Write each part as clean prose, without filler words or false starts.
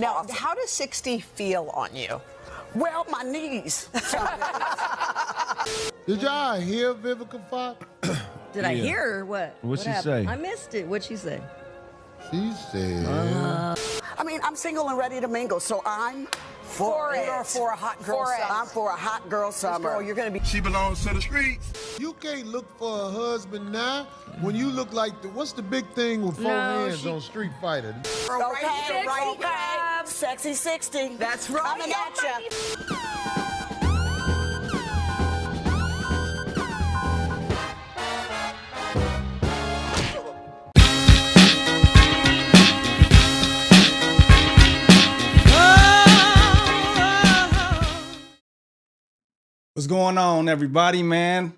Now, how does 60 feel on you? Well, my knees. Did y'all hear Vivica Fox? Did I hear her? What? What'd she happened? say? I missed it. What'd she say? She said, I mean, I'm single and ready to mingle, so I'm For it. You're for a hot girl For it. summer. I'm for a hot girl summer. Girl, you're going to be... She belongs to the streets. you can't look for a husband now when you look like, what's the big thing with four hands on Street Fighter? Okay. Sexy 60. That's right. Coming at ya. What's going on, everybody, man?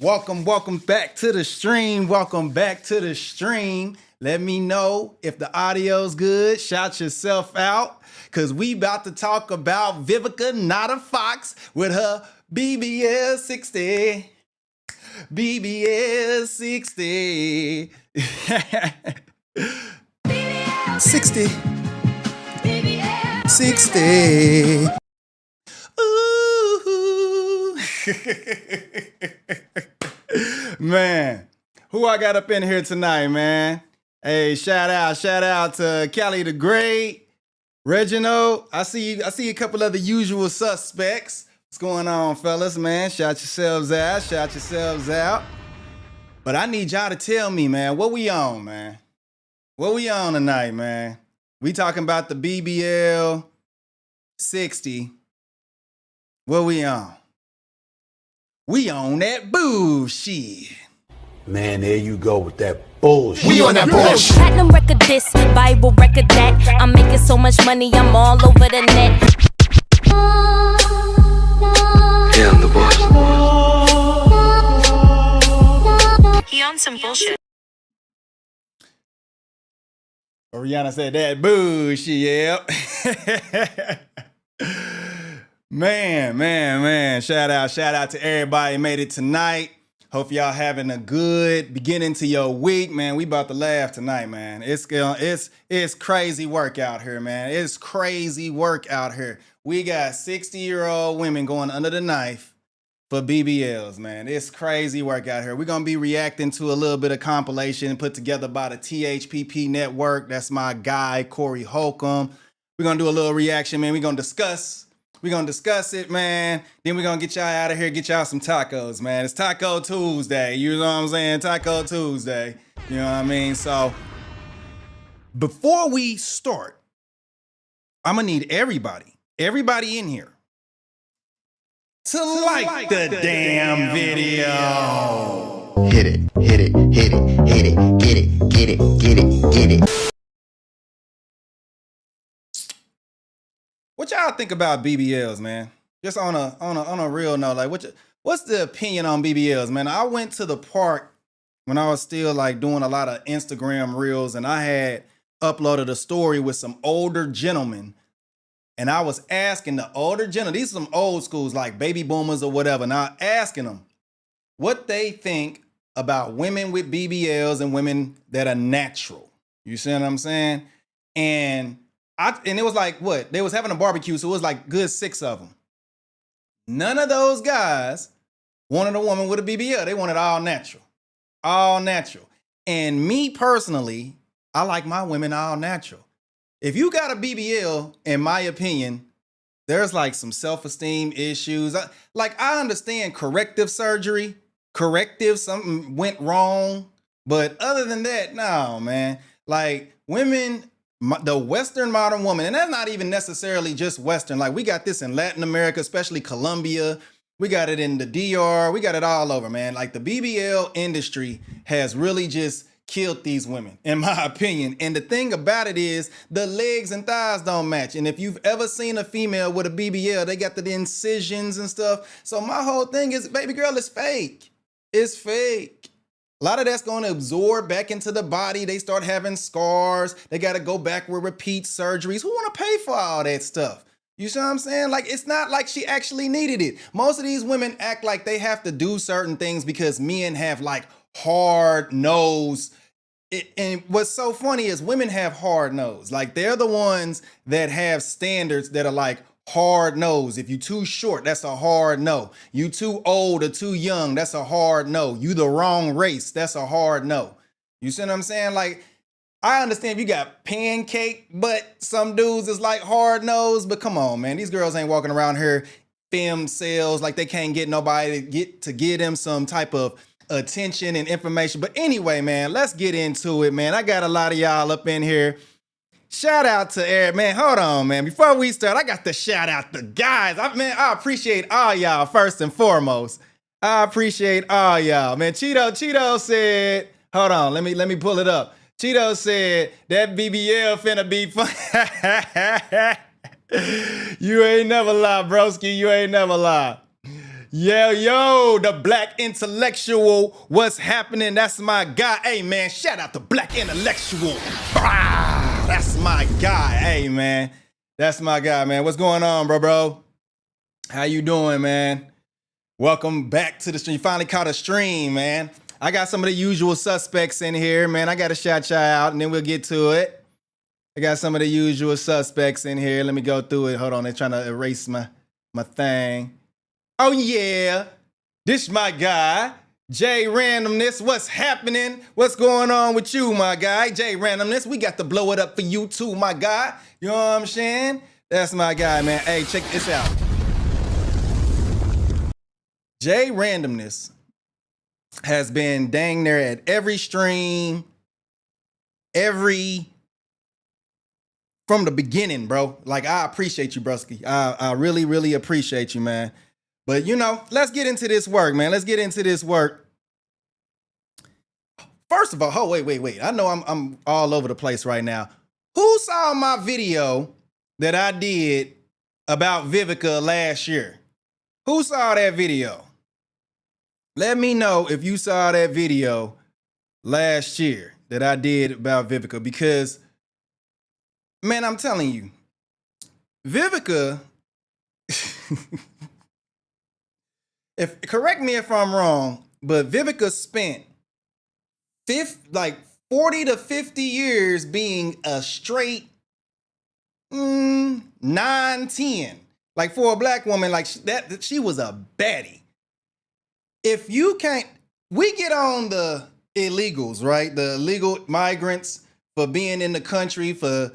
Welcome back to the stream. Welcome back to the stream. Let me know if the audio's good. Shout yourself out, because we about to talk about Vivica Fox with her BBL 60. BBL 60. 60. 60. Man, who I got up in here tonight, man? Hey, shout out to Callie the Great, Reginald. I see a couple of the usual suspects. What's going on, fellas, man? Shout yourselves out. But I need y'all to tell me, man, what we on, man? What we on tonight, man? We talking about the BBL 60. What we on? We on that bullshit. Man, there you go with that bullshit. We on that bullshit. Platinum record this, Bible record that. I'm making so much money, I'm all over the net. Yeah, I'm the boss. He on some bullshit. Rihanna said that bullshit, yep. Man. Shout out to everybody made it tonight. Hope y'all having a good beginning to your week, man. We about to laugh tonight, man. It's crazy work out here, man. It's crazy work out here. We got 60-year-old women going under the knife for BBLs, man. It's crazy work out here. We're going to be reacting to a little bit of compilation put together by the THPP network. That's my guy, Corey Holcomb. We're going to do a little reaction, man. We're going to discuss it, man. Then we're going to get y'all out of here, get y'all some tacos, man. It's Taco Tuesday. You know what I'm saying? Taco Tuesday. You know what I mean? So before we start, I'm going to need everybody in here to like the damn video. Hit it, get it. What y'all think about BBLs, man? Just on a real note, like what's the opinion on BBLs, man? I went to the park when I was still like doing a lot of Instagram reels, and I had uploaded a story with some older gentlemen, and I was asking the older gentlemen, these are some old schools like baby boomers or whatever, and I asking them what they think about women with BBLs and women that are natural. You see what I'm saying? And it was like, what? They was having a barbecue, so it was like good 6 of them. None of those guys wanted a woman with a BBL. They wanted all natural. All natural. And me personally, I like my women all natural. If you got a BBL, in my opinion, there's like some self-esteem issues. I understand corrective surgery. Something went wrong. But other than that, no, man. Like women... the Western modern woman, and that's not even necessarily just Western. Like we got this in Latin America, especially Colombia. We got it in the DR. We got it all over, man. Like the BBL industry has really just killed these women, in my opinion. And the thing about it is the legs and thighs don't match. And if you've ever seen a female with a BBL, they got the incisions and stuff. So my whole thing is, baby girl, it's fake. It's fake. A lot of that's going to absorb back into the body. They start having scars. They got to go back with repeat surgeries. Who want to pay for all that stuff? You see what I'm saying? Like, it's not like she actually needed it. Most of these women act like they have to do certain things because men have like hard-nosed and what's so funny is women have hard nose. Like they're the ones that have standards that are like hard nose. If you too short, that's a hard no. You too old or too young, that's a hard no. You the wrong race, that's a hard no. You see what I'm saying? Like, I understand if you got pancake, but some dudes is like hard nose. But come on, man, these girls ain't walking around here femme sales like they can't get nobody to give them some type of attention and information. But anyway, man, let's get into it, man. I got a lot of y'all up in here. Shout out to Eric, man. Hold on, man. Before we start, I got to shout out the guys. I appreciate all y'all first and foremost. I appreciate all y'all, man. Cheeto said, hold on, let me pull it up. Cheeto said that BBL finna be fun. You ain't never lie, broski. You ain't never lie. Yo, the black intellectual. What's happening? That's my guy. Hey, man, shout out to black intellectual. That's my guy. Hey, man, that's my guy, man. What's going on, bro? How you doing, man? Welcome back to the stream. You finally caught a stream, man. I got some of the usual suspects in here, man. I got to shout y'all out, and then we'll get to it. I got some of the usual suspects in here. Let me go through it. Hold on, they're trying to erase my thing. Oh, yeah. This my guy, J Randomness. What's happening? What's going on with you, my guy? J Randomness. We got to blow it up for you, too, my guy. You know what I'm saying? That's my guy, man. Hey, check this out. J Randomness has been dang near at every stream, from the beginning, bro. Like, I appreciate you, broski. I really, really appreciate you, man. But, you know, let's get into this work, man. Let's get into this work. First of all, wait. I know I'm all over the place right now. Who saw my video that I did about Vivica last year? Who saw that video? Let me know if you saw that video last year that I did about Vivica, because, man, I'm telling you, Vivica, correct me if I'm wrong, but Vivica spent 40 to 50 years being a straight 9-10. Like, for a black woman, like that, she was a baddie. If you can't, we get on the illegals, right? The illegal migrants for being in the country for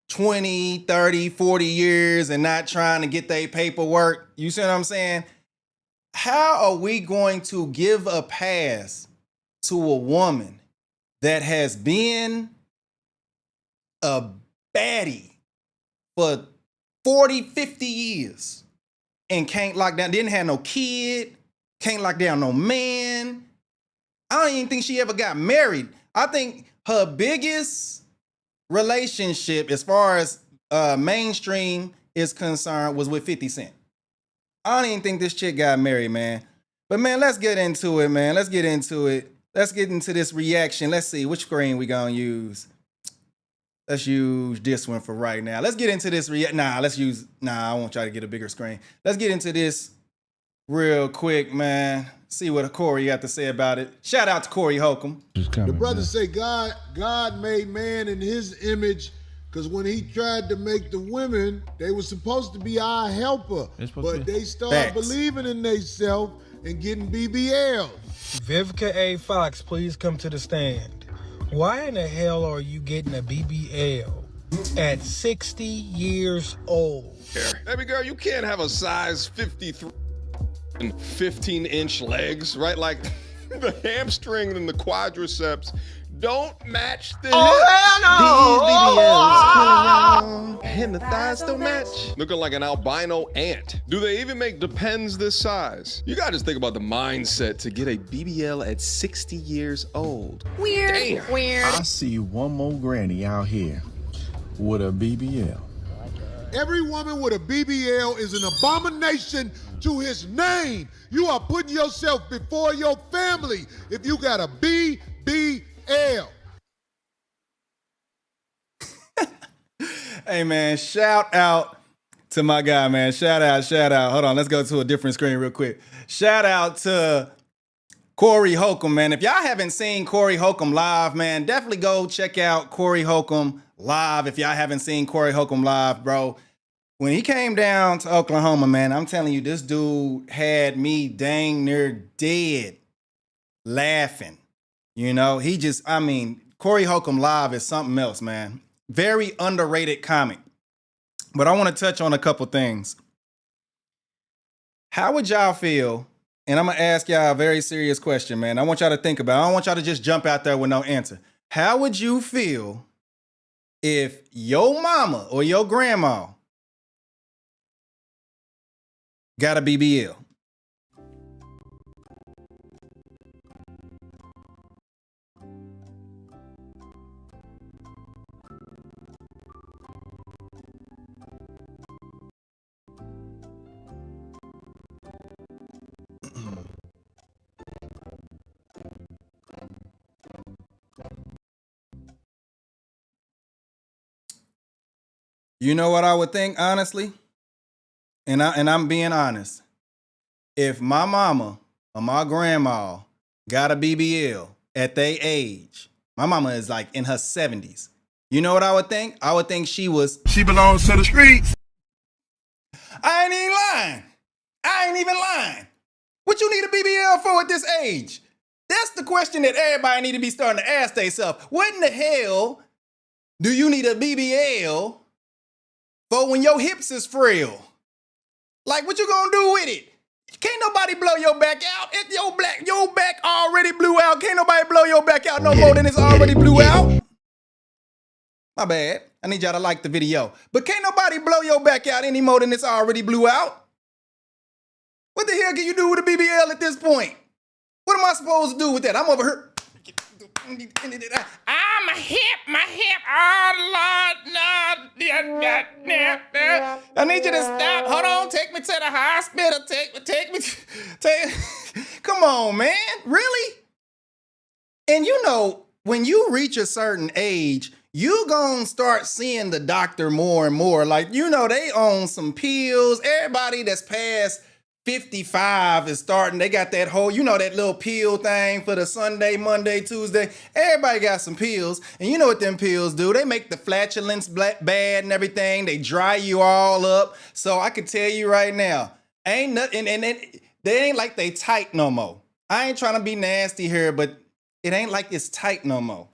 20, 30, 40 years and not trying to get their paperwork. You see what I'm saying? How are we going to give a pass to a woman that has been a baddie for 40, 50 years and can't lock down, didn't have no kid, can't lock down no man? I don't even think she ever got married. I think her biggest relationship as far as mainstream is concerned was with 50 Cent. I don't even think this chick got married, man. But, man, let's get into it, man. Let's get into it. Let's get into this reaction. Let's see, which screen we gonna use? Let's use this one for right now. Let's get into this I want y'all to get a bigger screen. Let's get into this real quick, man. See what Corey got to say about it. Shout out to Corey Holcomb. The brothers say God made man in his image, because when he tried to make the women, they were supposed to be our helper. But they started believing in themselves and getting BBL. Vivica A. Fox, please come to the stand. Why in the hell are you getting a BBL at 60 years old? Baby girl, you can't have a size 53 and 15-inch legs, right? Like, the hamstring and the quadriceps don't match the hips. Oh, These BBLs and the thighs don't match. Looking like an albino ant. Do they even make Depends this size? You gotta just think about the mindset to get a BBL at 60 years old. Weird. Damn. Weird. I see one more granny out here with a BBL. Every woman with a BBL is an abomination to his name. You are putting yourself before your family if you got a BBL. Hey, man, shout out to my guy, man. Shout out. Hold on, let's go to a different screen real quick. Shout out to Corey Holcomb, man. If y'all haven't seen Corey Holcomb live, man, definitely go check out Corey Holcomb live. If y'all haven't seen Corey Holcomb live, bro. When he came down to Oklahoma, man, I'm telling you, this dude had me dang near dead laughing. You know, Corey Holcomb live is something else, man. Very underrated comic. But I want to touch on a couple things. How would y'all feel? And I'm going to ask y'all a very serious question, man. I want y'all to think about it. I don't want y'all to just jump out there with no answer. How would you feel if your mama or your grandma got a BBL? You know what I would think, honestly? And I'm being honest. If my mama or my grandma got a BBL at their age, my mama is like in her 70s. You know what I would think? I would think she belongs to the streets. I ain't even lying. I ain't even lying. What you need a BBL for at this age? That's the question that everybody need to be starting to ask themselves. What in the hell do you need a BBL for when your hips is frail? Like, what you gonna do with it? Can't nobody blow your back out. If your back already blew out, can't nobody blow your back out no more than it's already blew out. My bad. I need y'all to like the video. But can't nobody blow your back out any more than it's already blew out. What the hell can you do with a BBL at this point? What am I supposed to do with that? I'm over here. My hip, oh Lord, no. I need you to stop. Hold on, take me to the hospital. Take me. Come on, man. Really? And you know, when you reach a certain age, you gonna start seeing the doctor more and more. Like, you know, they own some pills. Everybody that's past 55 is starting. They got that whole, you know, that little pill thing for the Sunday, Monday, Tuesday. Everybody got some pills. And you know what them pills do? They make the flatulence bad and everything. They dry you all up. So I can tell you right now, ain't nothing, and they ain't like they tight no more. I ain't trying to be nasty here, but it ain't like it's tight no more.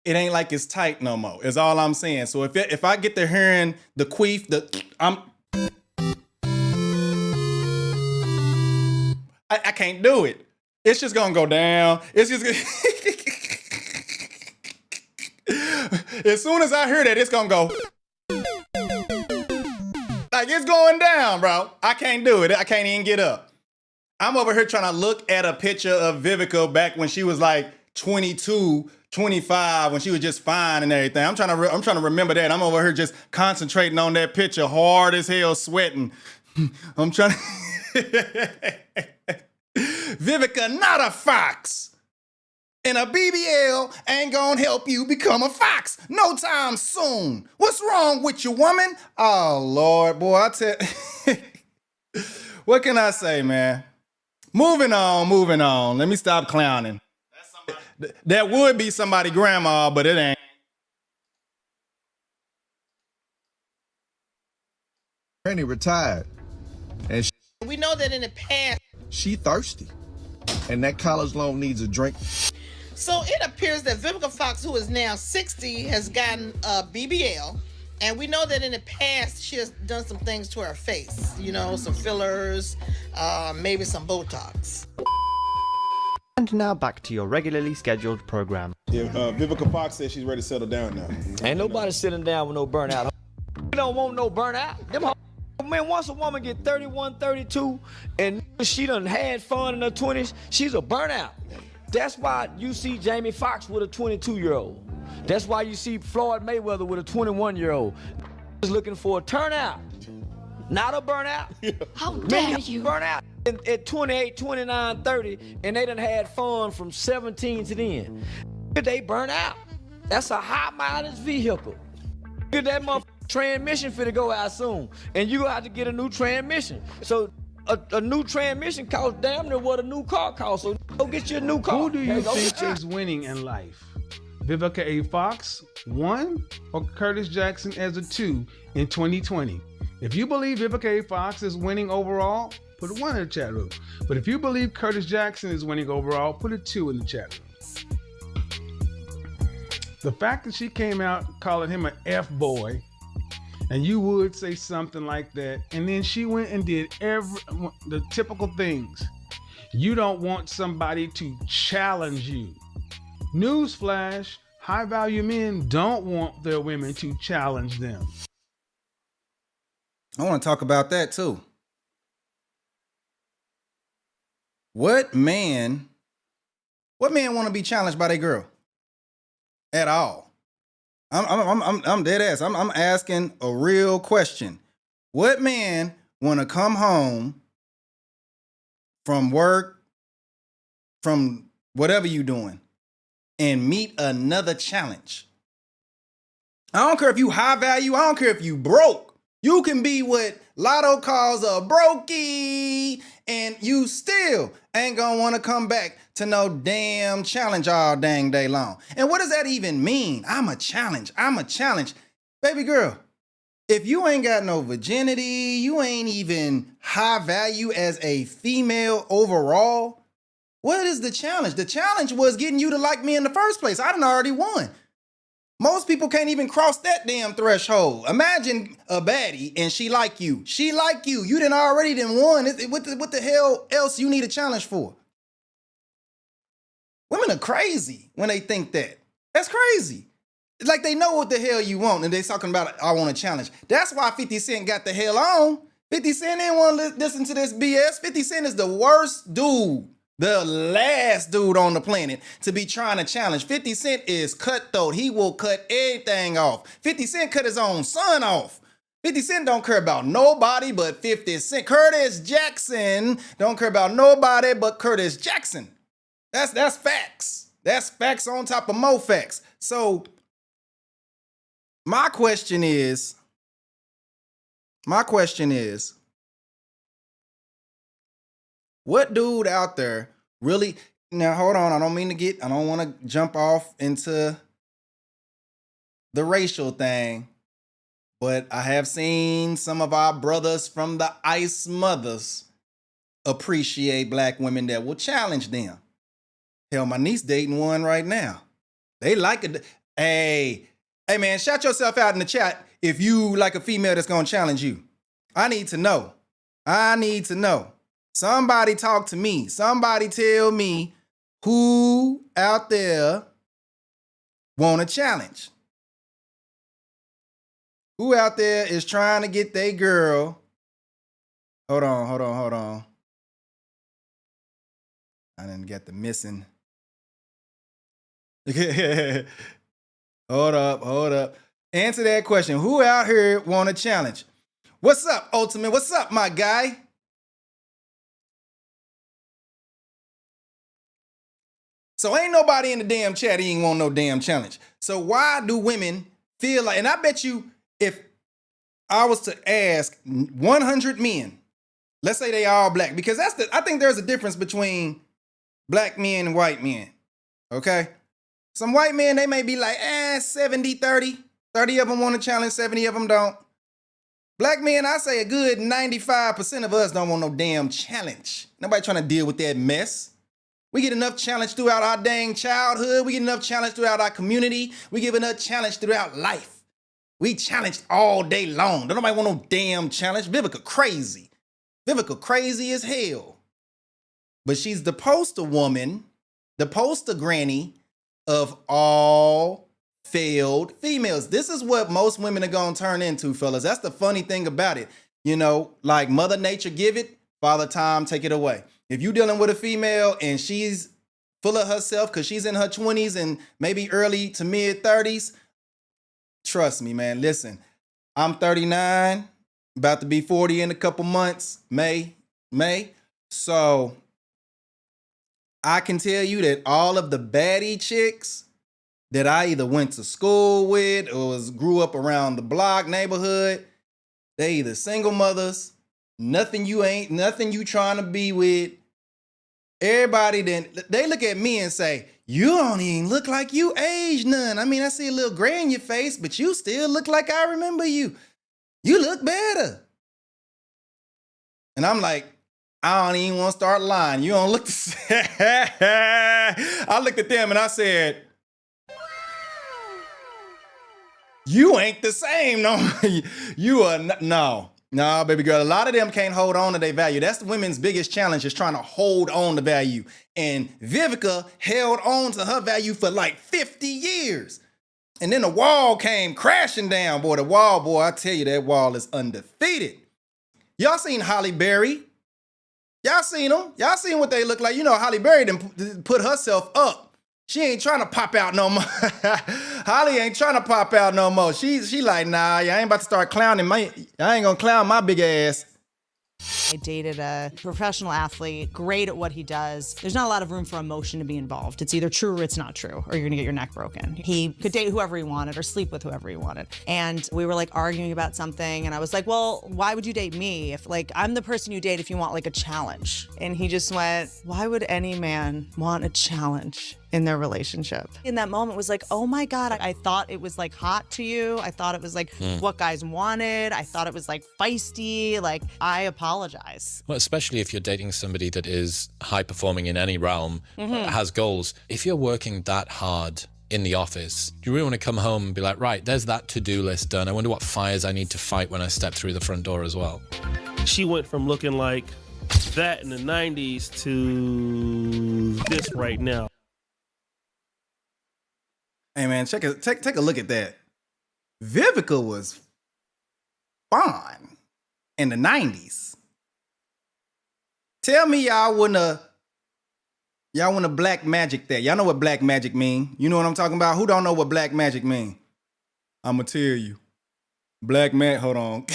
It ain't like it's tight no more, is all I'm saying. So if I get to hearing the queef, I can't do it. It's just gonna go down. It's just as soon as I hear that, it's gonna go. Like, it's going down, bro. I can't do it. I can't even get up. I'm over here trying to look at a picture of Vivica back when she was like 22, 25, when she was just fine and everything. I'm trying to remember that. I'm over here just concentrating on that picture, hard as hell, sweating. I'm trying to... Vivica, not a fox. And a BBL ain't gonna help you become a fox no time soon. What's wrong with you, woman? Oh, Lord, boy, I tell... What can I say, man? Moving on. Let me stop clowning. That would be somebody's grandma, but it ain't. Granny retired, and We know that in the past, she thirsty, and that college loan needs a drink. so it appears that Vivica Fox, who is now 60, has gotten a BBL. And we know that in the past, she has done some things to her face. You know, some fillers, maybe some Botox. And now back to your regularly scheduled program. Yeah, Vivica Fox says she's ready to settle down now. Ain't nobody sitting down with no burnout. We don't want no burnout. Them man, once a woman get 31, 32, and she done had fun in her 20s, she's a burnout. That's why you see Jamie Foxx with a 22-year-old. That's why you see Floyd Mayweather with a 21-year-old. Is looking for a turnout, not a burnout. How dare you? Burnout at 28, 29, 30, and they done had fun from 17 to then. They burn out. That's a high mileage vehicle. Get that motherfucking transmission finna go out soon, and you gonna have to get a new transmission. So a new transmission costs damn near what a new car costs. So go get you a new car. Who do you Go think get is winning in life? Vivica A. Fox, 1, or Curtis Jackson as a 2 in 2020? If you believe Vivica A. Fox is winning overall, put a 1 in the chat room. But if you believe Curtis Jackson is winning overall, put a 2 in the chat room. The fact that she came out calling him an F-boy, and you would say something like that, and then she went and did the typical things. You don't want somebody to challenge you. Newsflash, high-value men don't want their women to challenge them. I want to talk about that too. What man want to be challenged by their girl? At all? I'm dead ass. I'm asking a real question. What man want to come home from work, from whatever you doing, and meet another challenge? I don't care if you high value. I don't care if you broke. You can be what Lotto calls a brokey, and you still ain't gonna want to come back to no damn challenge all dang day long. And what does that even mean? I'm a challenge. Baby girl, if you ain't got no virginity, you ain't even high value as a female overall, what is the challenge? The challenge was getting you to like me in the first place. I done already won. Most people can't even cross that damn threshold. Imagine a baddie and she like you. You done already won. What the hell else you need a challenge for? Women are crazy when they think that. That's crazy. It's like they know what the hell you want and they talking about, I want a challenge. That's why 50 Cent got the hell on. 50 Cent didn't want to listen to this BS. 50 Cent is the worst dude. The last dude on the planet to be trying to challenge. 50 Cent is cutthroat. He will cut everything off. 50 Cent cut his own son off. 50 Cent don't care about nobody but 50 Cent. Curtis Jackson don't care about nobody but Curtis Jackson. That's facts. That's facts on top of more facts. So my question is, what dude out there really, now hold on, I don't want to jump off into the racial thing, but I have seen some of our brothers from the Ice Mothers appreciate black women that will challenge them. Hell, my niece dating one right now. They like it. Hey man, shout yourself out in the chat if you like a female that's gonna challenge you. I need to know. Somebody talk to me. Somebody tell me who out there want a challenge. Who out there is trying to get their girl? Hold on. I didn't get the missing. Hold up. Answer that question. Who out here want a challenge? What's up, Ultimate? What's up, my guy? So ain't nobody in the damn chat ain't want no damn challenge. So why do women feel like, and I bet you if I was to ask 100 men, let's say they all black, because I think there's a difference between black men and white men, okay? Some white men, they may be like, 70-30. 30 of them want to challenge, 70 of them don't. Black men, I say a good 95% of us don't want no damn challenge. Nobody trying to deal with that mess. We get enough challenge throughout our dang childhood. We get enough challenge throughout our community. We give enough challenge throughout life. We challenged all day long. Don't nobody want no damn challenge. Vivica crazy. Vivica crazy as hell. But she's the poster woman, the poster granny of all failed females. This is what most women are gonna turn into, fellas. That's the funny thing about it. You know, like Mother Nature give it, Father Time take it away. If you dealing with a female and she's full of herself because she's in her 20s and maybe early to mid 30s, trust me, man. Listen, I'm 39, about to be 40 in a couple months, May. So I can tell you that all of the baddie chicks that I either went to school with or grew up around the block neighborhood, they either single mothers nothing you trying to be with. Everybody then they look at me and say, you don't even look like you aged none. I mean, I see a little gray in your face, but you still look like I remember you. You look better. And I'm like, I don't even want to start lying. You don't look the same. I looked at them and I said, you ain't the same. No, you are not. No, baby girl. A lot of them can't hold on to their value. That's the women's biggest challenge, is trying to hold on to value. And Vivica held on to her value for like 50 years. And then the wall came crashing down. Boy, the wall, boy, I tell you, that wall is undefeated. Y'all seen Holly Berry? Y'all seen them? Y'all seen what they look like? You know, Holly Berry done put herself up. She ain't trying to pop out no more. Holly ain't trying to pop out no more. She like, nah, I ain't about to start clowning. I ain't gonna clown my big ass. I dated a professional athlete, great at what he does. There's not a lot of room for emotion to be involved. It's either true or it's not true, or you're gonna get your neck broken. He could date whoever he wanted or sleep with whoever he wanted. And we were like arguing about something, and I was like, well, why would you date me? If like, I'm the person you date if you want like a challenge. And he just went, why would any man want a challenge in their relationship? In that moment was like, oh my God, I thought it was like hot to you. I thought it was like what guys wanted. I thought it was like feisty. Like, I apologize. Well, especially if you're dating somebody that is high performing in any realm, has goals. If you're working that hard in the office, do you really want to come home and be like, right, there's that to-do list done. I wonder what fires I need to fight when I step through the front door as well. She went from looking like that in the 90s to this right now. Hey man, take a look at that. Vivica was fine in the 90s. Tell me y'all wouldn't have black magic that. Y'all know what black magic mean. You know what I'm talking about? Who don't know what black magic mean? I'ma tell you. Hold on.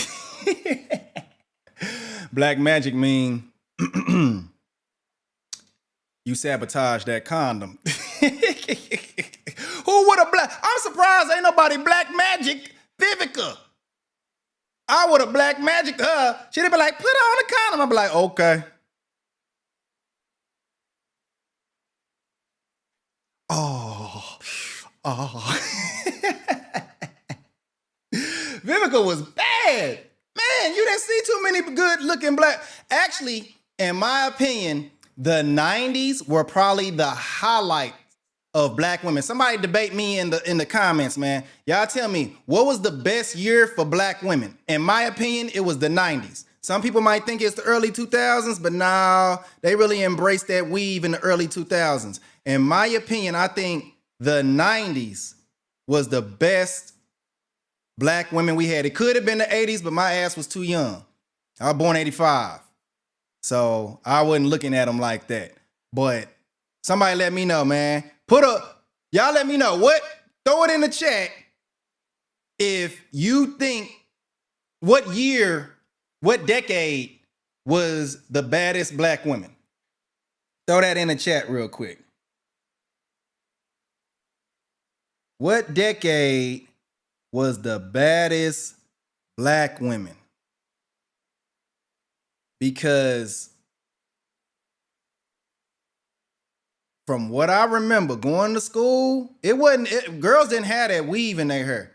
Black magic mean you sabotage that condom. Who would have black? I'm surprised ain't nobody black magic Vivica. I would have black magic her. She'd have been like, put on the condom. I'd be like, okay. Oh. Vivica was bad. Man, you didn't see too many good looking black. Actually, in my opinion, the 90s were probably the highlight of black women. Somebody debate me in the comments, man. Y'all tell me, what was the best year for black women? In my opinion, it was the 90s. Some people might think it's the early 2000s, but nah, they really embraced that weave in the early 2000s. In my opinion, I think the 90s was the best black women we had. It could have been the 80s, but my ass was too young. I was born 85. So I wasn't looking at them like that. But somebody let me know, man. Y'all let me know. Throw it in the chat if you think what year, what decade was the baddest black women. Throw that in the chat real quick. What decade was the baddest black women? Because from what I remember going to school, girls didn't have that weave in their hair.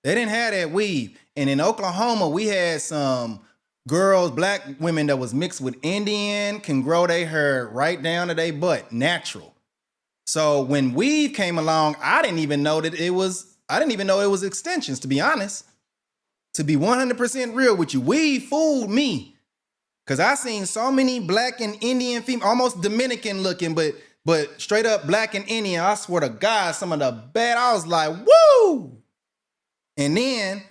They didn't have that weave. And in Oklahoma, we had some girls, black women that was mixed with Indian, can grow their hair right down to their butt, natural. So when weave came along, I didn't even know it was extensions, to be honest. To be 100% real with you, weave fooled me. Cause I seen so many black and Indian female, almost Dominican looking, but straight up black and Indian. I swear to God, some of the bad, I was like, woo! And then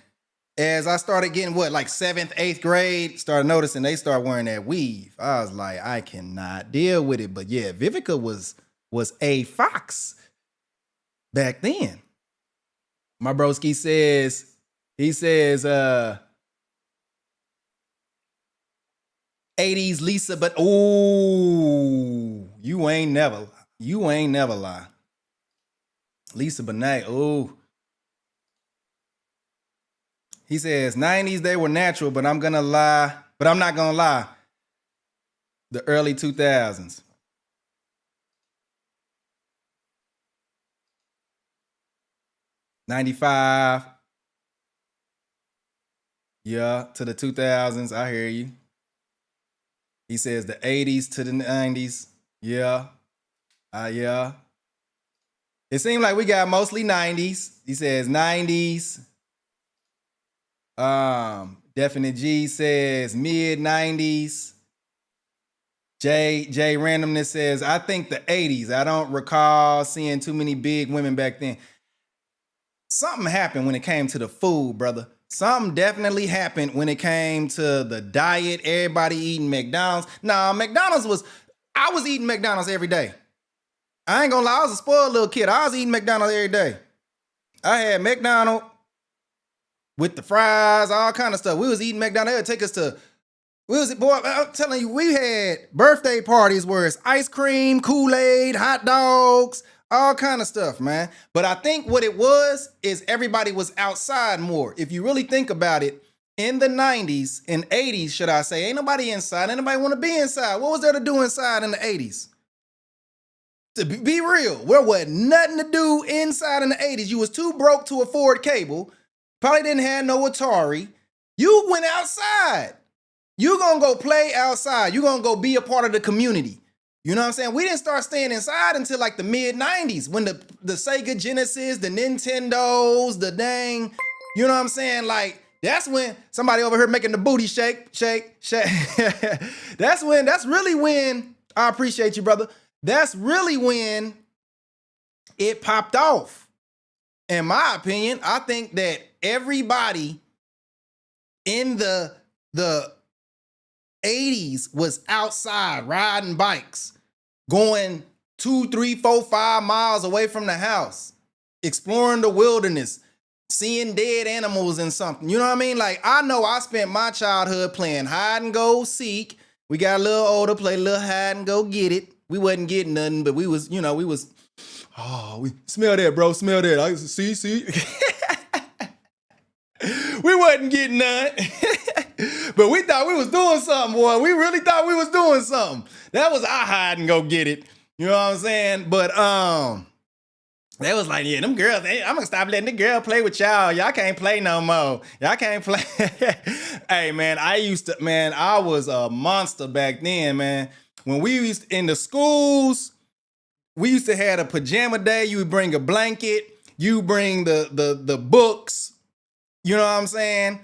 as I started getting like 7th, 8th grade, started noticing they start wearing that weave. I was like, I cannot deal with it. But yeah, Vivica was a fox back then. My broski says, 80s Lisa, but ooh, you ain't never lie. Lisa Bonet, ooh. He says 90s they were natural, but I'm gonna lie But I'm not gonna lie. The early 2000s. '95. Yeah, to the 2000s. I hear you. He says the 80s to the 90s. Yeah. Yeah. It seemed like we got mostly 90s. He says 90s. Definite G says mid 90s. J Randomness says, I think the 80s. I don't recall seeing too many big women back then. Something happened when it came to the food, brother. Something definitely happened when it came to the diet. Everybody eating McDonald's. Nah, I was eating McDonald's every day. I ain't gonna lie, I was a spoiled little kid. I was eating McDonald's every day. I had McDonald's with the fries, all kind of stuff. We was eating McDonald's. They would take us to, boy, I'm telling you, we had birthday parties where it's ice cream, Kool-Aid, hot dogs, all kind of stuff, man. But I think what it was is everybody was outside more. If you really think about it, in the 90s and 80s, should I say, ain't nobody inside. Ain't nobody want to be inside. What was there to do inside in the 80s? To be real, there wasn't nothing to do inside in the 80s. You was too broke to afford cable. Probably didn't have no Atari. You went outside. You gonna go play outside. You gonna go be a part of the community. You know what I'm saying? We didn't start staying inside until like the mid 90s when the Sega Genesis, the Nintendos, the dang, you know what I'm saying? Like, that's when somebody over here making the booty shake. That's really when, I appreciate you, brother. That's really when it popped off. In my opinion, I think that everybody in the 80s was outside riding bikes, going 2, 3, 4, 5 miles away from the house, exploring the wilderness, seeing dead animals and something. You know what I mean? Like, I know I spent my childhood playing hide and go seek. We got a little older, play a little hide and go get it. We wasn't getting nothing, but we was, we smell that, bro, smell that. I see. We wasn't getting none. But we thought we was doing something, boy. We really thought we was doing something. That was our hide and go get it. You know what I'm saying? But they was like, yeah, them girls, I'm gonna stop letting the girl play with y'all. Y'all can't play no more. Y'all can't play. Hey, man, I was a monster back then, man. When we used in the schools, we used to have a pajama day. You would bring a blanket. You bring the books. You know what I'm saying?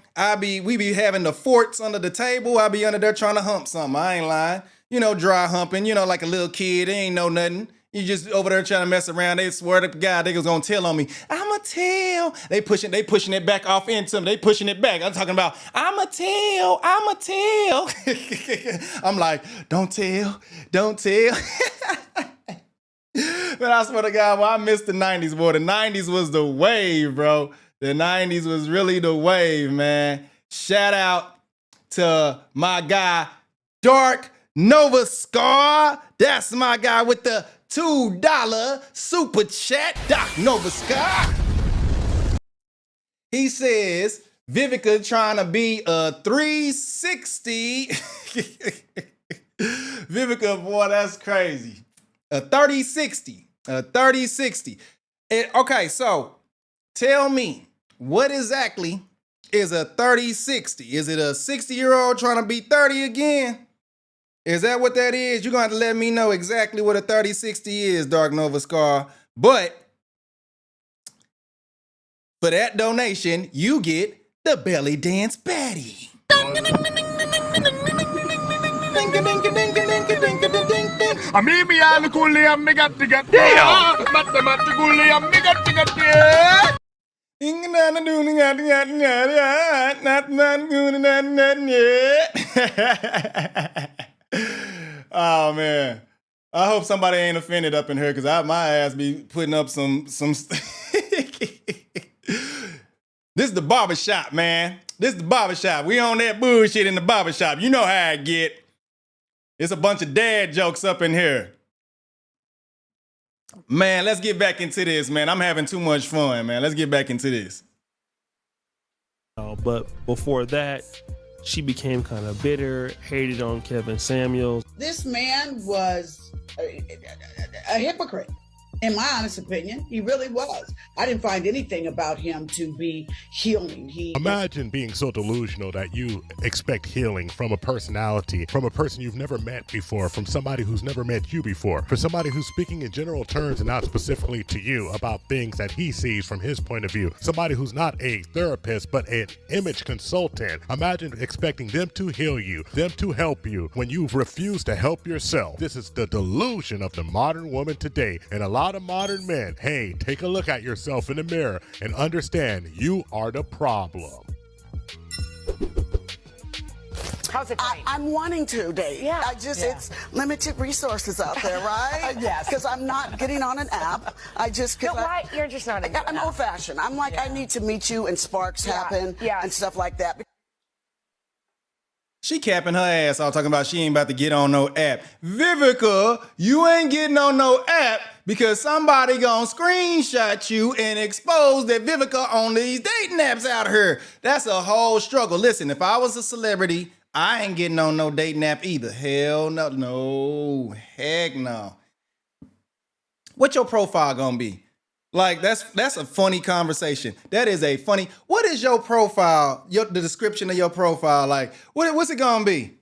We be having the forts under the table. I be under there trying to hump something. I ain't lying. Dry humping, like a little kid. They ain't know nothing. You just over there trying to mess around. They swear to God they was gonna tell on me. I'ma tell. They pushing it back off into them. They pushing it back. I'm talking about, I'ma tell. I'm like, don't tell. But I swear to God, I missed the 90s, boy. The 90s was the wave, bro. The 90s was really the wave, man. Shout out to my guy, Dark Nova Scar. That's my guy with the $2 super chat, Doc Nova Scar. He says, Vivica trying to be a 360. Vivica, boy, that's crazy. A 30-60. Okay, so tell me, what exactly is a 30-60? Is it a 60-year-old trying to be 30 again? Is that what that is? You're going to have to let me know exactly what a 30-60 is, Dark Nova Scar. But for that donation, you get the belly dance baddie. Oh man, I hope somebody ain't offended up in here because my ass be putting up some. This is the barbershop, man. This is the barbershop. We on that bullshit in the barbershop. You know how I get. It's a bunch of dad jokes up in here. Man, let's get back into this, man. I'm having too much fun, man. Let's get back into this. But before that, she became kind of bitter, hated on Kevin Samuels. This man was a hypocrite. In my honest opinion, he really was. I didn't find anything about him to be healing. Imagine being so delusional that you expect healing from a personality, from a person you've never met before, from somebody who's never met you before, for somebody who's speaking in general terms and not specifically to you about things that he sees from his point of view, somebody who's not a therapist but an image consultant. Imagine expecting them to heal you, them to help you when you've refused to help yourself. This is the delusion of the modern woman today, and a lot of modern men. Hey, take a look at yourself in the mirror and understand you are the problem. How's it going? I'm wanting to date. Yeah. It's limited resources out there, right? Yes. Because I'm not getting on an app. Why? You're just not into I'm old fashioned. I'm like, I need to meet you and sparks happen and stuff like that. She capping her ass off talking about she ain't about to get on no app. Vivica, you ain't getting on no app because somebody gonna screenshot you and expose that Vivica on these dating apps out here. That's a whole struggle. Listen, if I was a celebrity, I ain't getting on no dating app either. Hell no. No. Heck no. What your profile gonna be? Like, that's a funny conversation. That is a funny. What is your profile? The description of your profile, like, what's it gonna be?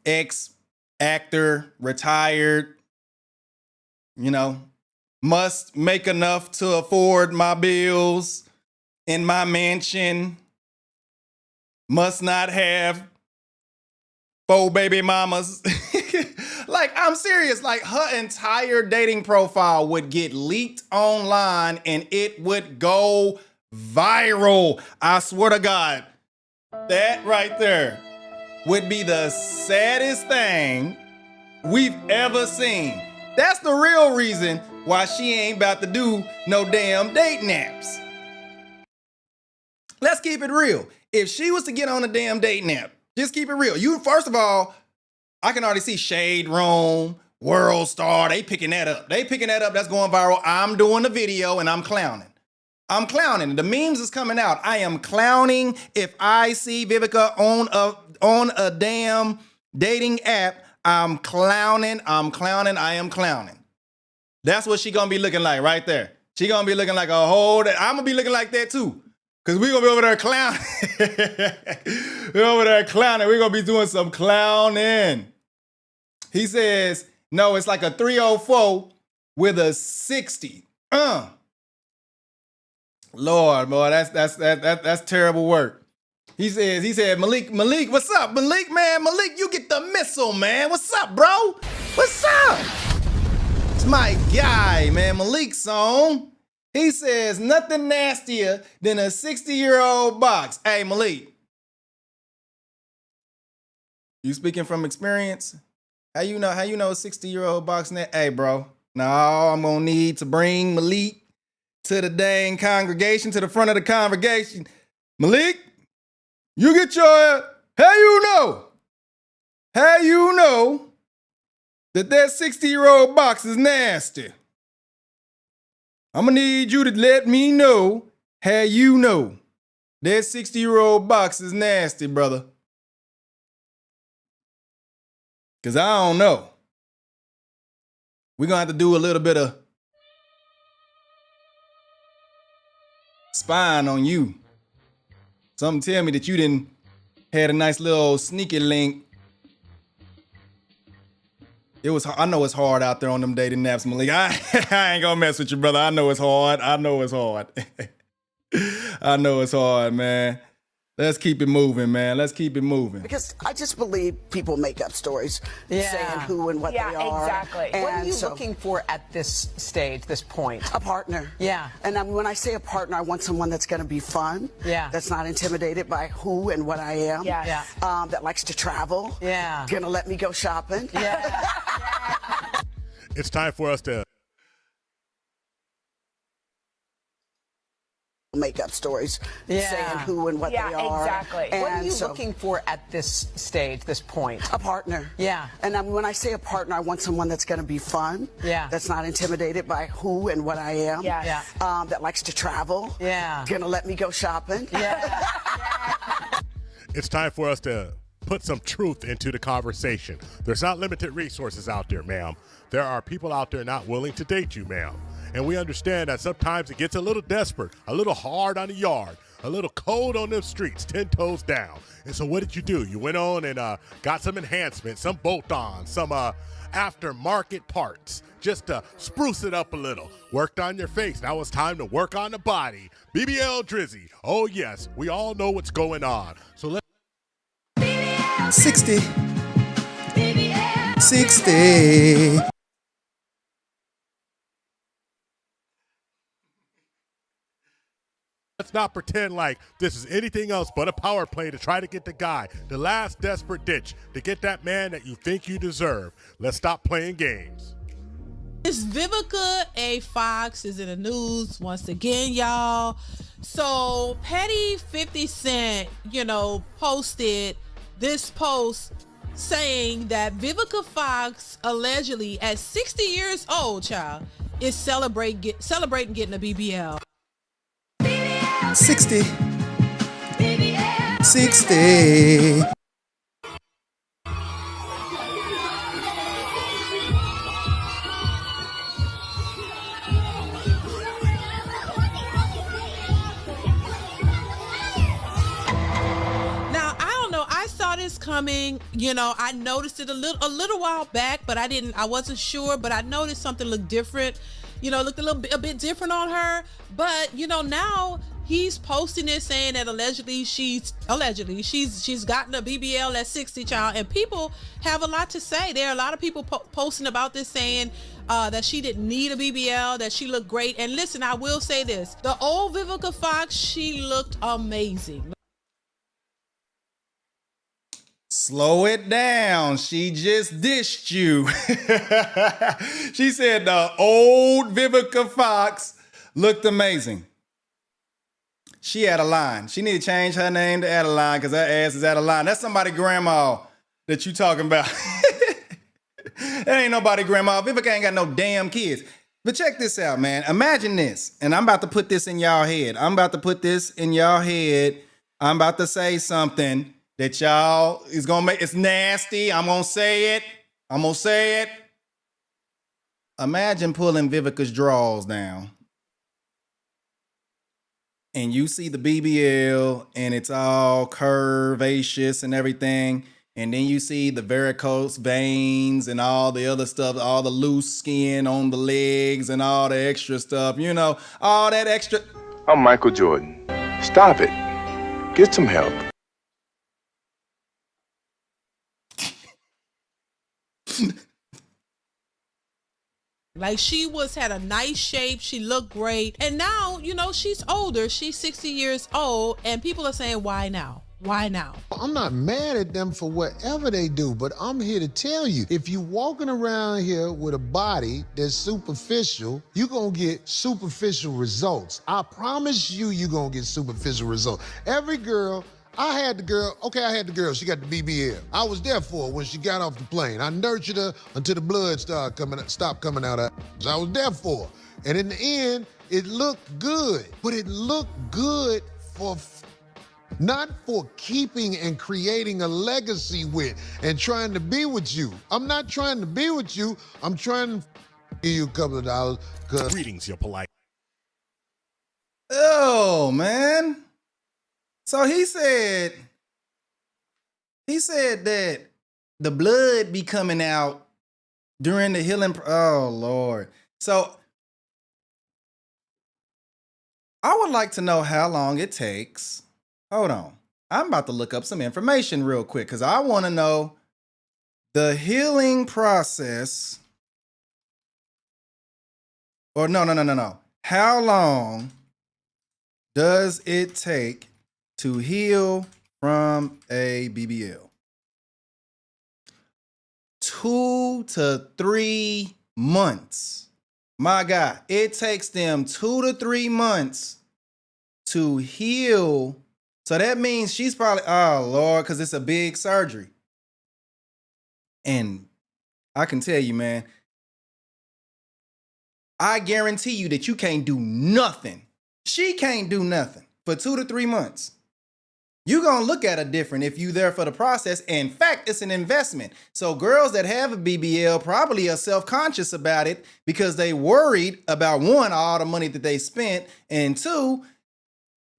Ex-actor, retired, must make enough to afford my bills in my mansion, must not have 4 baby mamas. Like, I'm serious. Like, her entire dating profile would get leaked online and it would go viral. I swear to God, that right there would be the saddest thing we've ever seen. That's the real reason why she ain't about to do no damn dating apps. Let's keep it real. If she was to get on a damn dating app, just keep it real. You, first of all, I can already see Shade Room, World Star. They picking that up. That's going viral. I'm doing the video and I'm clowning. The memes is coming out. I am clowning if I see Vivica on a damn dating app. I'm clowning. I am clowning. That's what she gonna be looking like right there. She gonna be looking like a whole. I'm gonna be looking like that too. Because we're going to be over there clowning. We're going to be doing some clowning. He says, no, it's like a 304 with a 60. Lord, boy, that's terrible work. He said, Malik, what's up? Malik, you get the missile, man. What's up, bro? What's up? It's my guy, man. Malik's on. He says nothing nastier than a 60-year-old box. Hey, Malik. You speaking from experience? How you know a 60-year-old box? Hey, bro. No, I'm gonna need to bring Malik to the dang congregation, to the front of the congregation. Malik, you get your. How you know that 60-year-old box is nasty? I'm gonna need you to let me know how you know that 60-year-old box is nasty, brother. Because I don't know. We're gonna have to do a little bit of spying on you. Something tell me that you didn't had a nice little sneaky link. I know it's hard out there on them dating apps, Malik. I ain't gonna mess with you, brother. I know it's hard. I know it's hard, man. Let's keep it moving, man. Because I just believe people make up stories saying who and what they are. Yeah, exactly. And what are you looking for at this stage, this point? A partner. Yeah. And when I say a partner, I want someone that's going to be fun. Yeah. That's not intimidated by who and what I am. Yeah. That likes to travel. Yeah. Going to let me go shopping. Yeah. It's time for us to make up stories saying who and what they are. Yeah, exactly. What are you so, looking for at this stage, this point? A partner. Yeah. And when I say a partner, I want someone that's going to be fun. Yeah. That's not intimidated by who and what I am. Yeah. That likes to travel. Yeah. Going to let me go shopping. Yeah. it's time for us to put some truth into the conversation. There's not limited resources out there, ma'am. There are people out there not willing to date you, ma'am. And we understand that sometimes it gets a little desperate, a little hard on the yard, a little cold on them streets, 10 toes down. And so what did you do? You went on and got some enhancements, some bolt-ons, some aftermarket parts, just to spruce it up a little. Worked on your face. Now it's time to work on the body. BBL Drizzy. Oh, yes, we all know what's going on. So let's 60. 60. Let's not pretend like this is anything else but a power play to try to get the guy, the last desperate ditch, to get that man that you think you deserve. Let's stop playing games. Miss Vivica A. Fox is in the news once again, y'all. So Petty 50 Cent, posted this post saying that Vivica Fox allegedly at 60 years old, child, is celebrating getting a BBL. 60. 60. Coming, I noticed it a little while back, but I wasn't sure, but I noticed something looked different, looked a bit different on her. But now he's posting it saying that allegedly she's gotten a BBL at 60, child, and people have a lot to say. There are a lot of people posting about this, saying that she didn't need a BBL, that she looked great. And listen, I will say this: the old Vivica Fox, she looked amazing. Slow it down. She just dished you. She said the old Vivica Fox looked amazing. She had a line. She need to change her name to Adeline because her ass is Adeline. That's somebody grandma that you talking about. That ain't nobody grandma. Vivica ain't got no damn kids. But check this out, man. Imagine this. And I'm about to put this in y'all head. I'm about to say something that y'all is gonna make, it's nasty. I'm gonna say it. Imagine pulling Vivica's drawers down and you see the BBL and it's all curvaceous and everything. And then you see the varicose veins and all the other stuff, all the loose skin on the legs and all the extra stuff, all that extra. I'm Michael Jordan. Stop it. Get some help. Like she had a nice shape, she looked great, and now she's older, she's 60 years old, and people are saying, why now? Why now? I'm not mad at them for whatever they do, but I'm here to tell you, if you walking around here with a body that's superficial, you're gonna get superficial results. I promise you're gonna get superficial results. Every girl, I had the girl, she got the BBL. I was there for her when she got off the plane. I nurtured her until the blood stopped coming out of her. I was there for her. And in the end, it looked good, but it looked good not for keeping and creating a legacy with and trying to be with you. I'm not trying to be with you. I'm trying to give you a couple of dollars. Greetings, you're polite. Oh, man. So he said that the blood be coming out during the healing. Oh, Lord. So I would like to know how long it takes. Hold on. I'm about to look up some information real quick because I want to know the healing process. Or no. How long does it take to heal from a BBL? 2 to 3 months. My God, it takes them 2 to 3 months to heal. So that means she's probably, oh Lord, because it's a big surgery. And I can tell you, man, I guarantee you that you can't do nothing. She can't do nothing for 2 to 3 months. you're going to look at it different if you there for the process. In fact, it's an investment. So girls that have a BBL probably are self-conscious about it because they worried about, one, all the money that they spent, and two,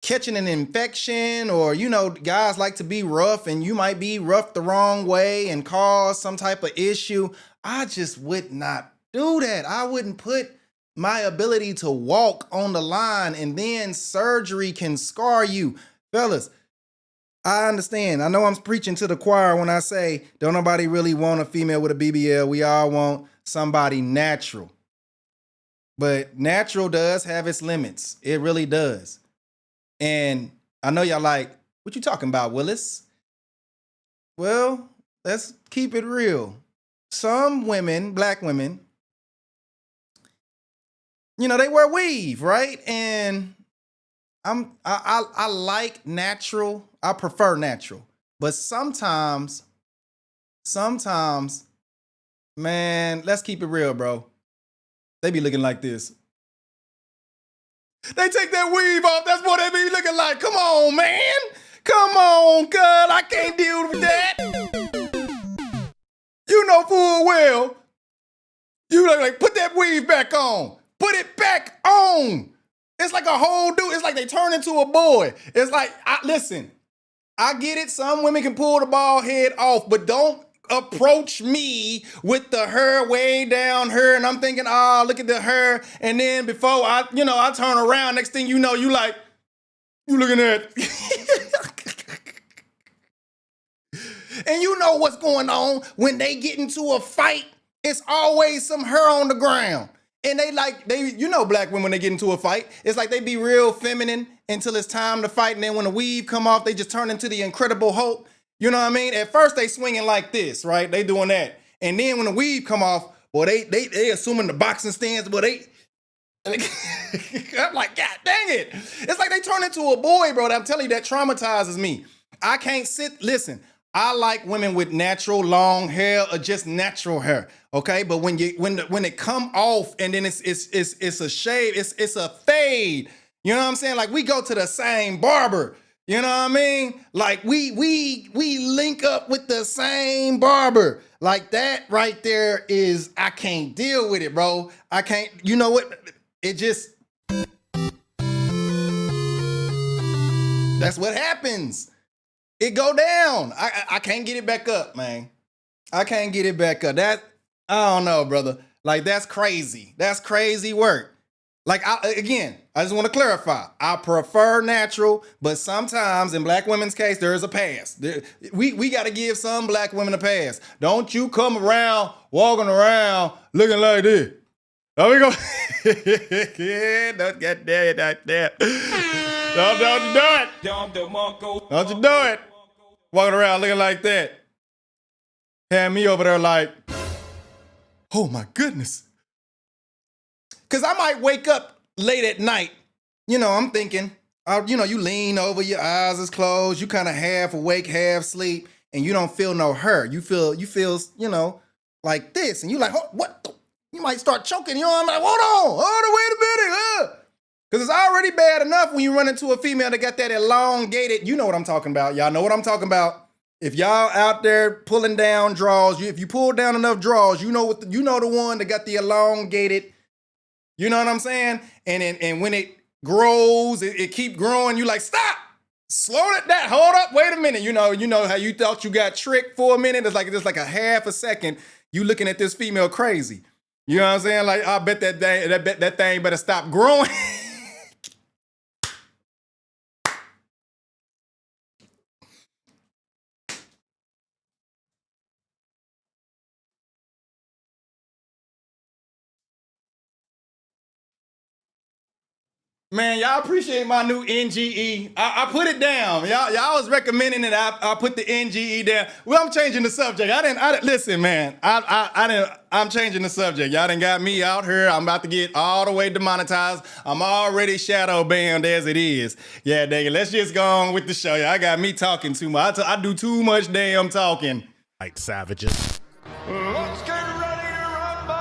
catching an infection, or, you know, guys like to be rough and you might be rough the wrong way and cause some type of issue. I just would not do that. I wouldn't put my ability to walk on the line, and then surgery can scar you. Fellas, I understand. I know I'm preaching to the choir when I say don't nobody really want a female with a BBL. We all want somebody natural. But natural does have its limits. It really does. And I know y'all like, what you talking about, Willis? Well, let's keep it real. Some women, black women, you know, they wear weave, right? And I like natural. I prefer natural. But sometimes, man, let's keep it real, bro. They be looking like this. They take that weave off. That's what they be looking like. Come on, man. Come on, cuz. I can't deal with that. You know full well. You look like, put that weave back on. Put it back on. It's like a whole dude. It's like they turn into a boy. It's like, listen, I get it. Some women can pull the bald head off, but don't approach me with the hair way down here. And I'm thinking, oh, look at the hair. And then before I turn around, next thing you know, you looking at. And you know what's going on when they get into a fight. It's always some hair on the ground. And black women, when they get into a fight, it's like they be real feminine until it's time to fight. And then when the weave come off, they just turn into the Incredible Hulk. You know what I mean? At first they swinging like this, right? They doing that. And then when the weave come off, boy, they assuming the boxing stance, but I'm like, God dang it. It's like they turn into a boy, bro. I'm telling you, that traumatizes me. I can't listen, I like women with natural long hair or just natural hair. Okay, but when it come off and then it's a shave, it's a fade. You know what I'm saying? Like we go to the same barber. You know what I mean? Like we link up with the same barber. Like that right there is, I can't deal with it, bro. I can't. You know what? It just, that's what happens. It go down. I can't get it back up, man. I can't get it back up. That, I don't know, brother. Like, that's crazy. That's crazy work. Like, I just want to clarify. I prefer natural, but sometimes in black women's case, there is a pass. We got to give some black women a pass. Don't you come around, walking around, looking like this. There we go. Yeah, don't get there, not there. Don't you do it. Don't you do it. Walking around looking like that. Had me over there like, oh my goodness. Because I might wake up late at night. You know, I'm thinking, you lean over, your eyes is closed, you kind of half awake, half sleep, and you don't feel no hurt. You feel, like this. And you like, oh, what? You might start choking. You know, I'm like, hold on, wait a minute. Because it's already bad enough when you run into a female that got that elongated, you know what I'm talking about. Y'all know what I'm talking about. If y'all out there pulling down draws, if you pull down enough draws, you know the one that got the elongated, you know what I'm saying? And when it grows, it keep growing, you like, stop, slow it down, hold up, wait a minute. You know how you thought you got tricked for a minute? It's like a half a second, you looking at this female crazy. You know what I'm saying? Like, I bet that thing better stop growing. Man, y'all appreciate my new NGE. I put it down. Y'all was recommending it. I put the NGE down. Well, I'm changing the subject. I didn't listen, man. I'm changing the subject. Y'all done got me out here. I'm about to get all the way demonetized. I'm already shadow banned as it is. Yeah, dang it. Let's just go on with the show. Y'all got me talking too much. I do too much damn talking. Like savages. Let's get ready to rumble!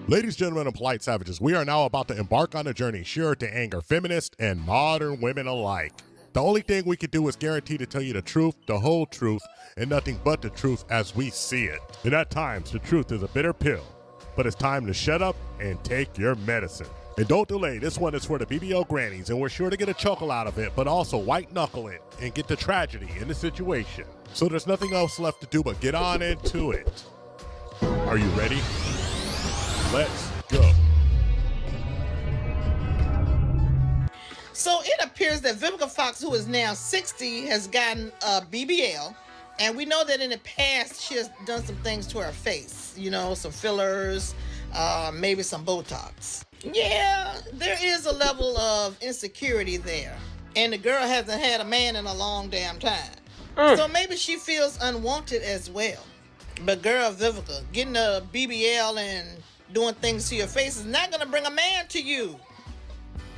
Ladies, gentlemen, and polite savages, we are now about to embark on a journey sure to anger feminists and modern women alike. The only thing we can do is guarantee to tell you the truth, the whole truth, and nothing but the truth as we see it. And at times, the truth is a bitter pill, but it's time to shut up and take your medicine. And don't delay, this one is for the BBL grannies, and we're sure to get a chuckle out of it, but also white knuckle it and get the tragedy in the situation. So there's nothing else left to do but get on into it. Are you ready? Let's go. So it appears that Vivica Fox, who is now 60, has gotten a BBL. And we know that in the past, she has done some things to her face. You know, some fillers, maybe some Botox. Yeah, there is a level of insecurity there. And the girl hasn't had a man in a long damn time. So maybe she feels unwanted as well. But girl, Vivica, getting a BBL and doing things to your face is not going to bring a man to you.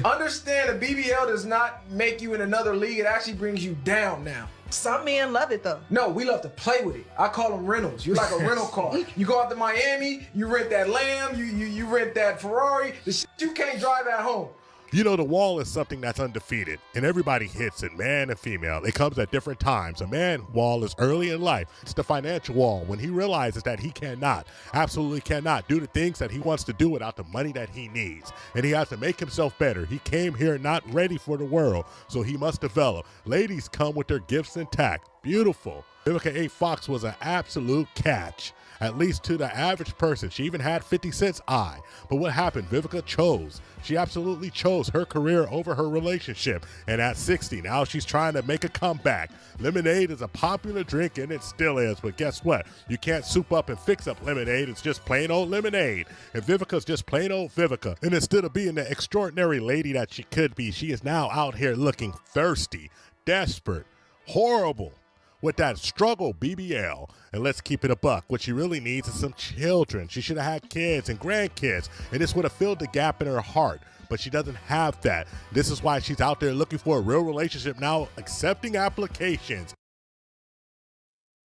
Understand a BBL does not make you in another league. It actually brings you down now. Some men love it though. No, we love to play with it. I call them rentals. You're like a rental car. You go out to Miami, you rent that Lamb, you rent that Ferrari, the shit you can't drive at home. You know, the wall is something that's undefeated, and everybody hits it, man and female. It comes at different times. A man wall is early in life. It's the financial wall when he realizes that he cannot, absolutely cannot, do the things that he wants to do without the money that he needs. And he has to make himself better. He came here not ready for the world, so he must develop. Ladies come with their gifts intact. Beautiful. Vivica Fox was an absolute catch. At least to the average person. She even had 50 Cent's eye. But what happened? Vivica chose. She absolutely chose her career over her relationship. And at 60, now she's trying to make a comeback. Lemonade is a popular drink, and it still is. But guess what? You can't soup up and fix up lemonade. It's just plain old lemonade. And Vivica's just plain old Vivica. And instead of being the extraordinary lady that she could be, she is now out here looking thirsty, desperate, horrible, with that struggle BBL. And let's keep it a buck. What she really needs is some children. She should have had kids and grandkids, and this would have filled the gap in her heart. But she doesn't have that. This is why she's out there looking for a real relationship now, accepting applications.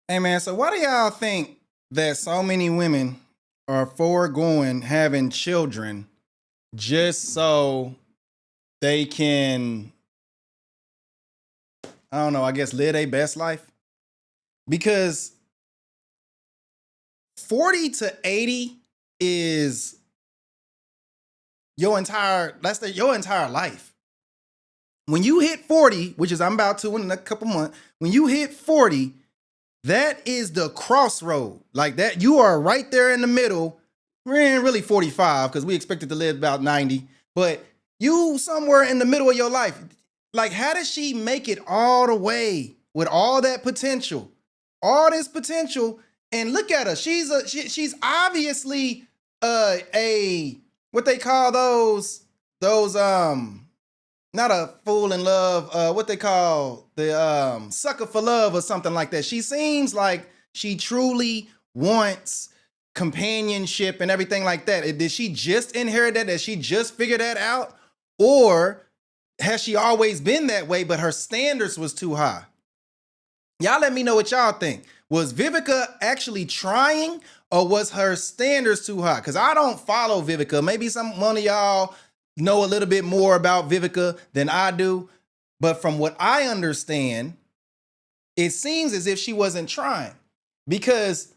Hey man, so why do y'all think that so many women are foregoing having children just so they can, I don't know, I guess live their best life? Because 40 to 80 is your entire life. When you hit 40, which is I'm about to in a couple months, when you hit 40, that is the crossroad. Like that, you are right there in the middle. We're really 45 because we expected to live about 90, but you somewhere in the middle of your life. Like, how does she make it all the way with all that potential? All this potential, and look at her. She's obviously a what they call those not a fool in love, what they call the sucker for love or something like that. She seems like she truly wants companionship and everything like that. Did she just inherit that? Did she just figure that out? Or has she always been that way, but her standards was too high? Y'all let me know what y'all think. Was Vivica actually trying, or was her standards too high? Because I don't follow Vivica. Maybe one of y'all know a little bit more about Vivica than I do. But from what I understand, it seems as if she wasn't trying. Because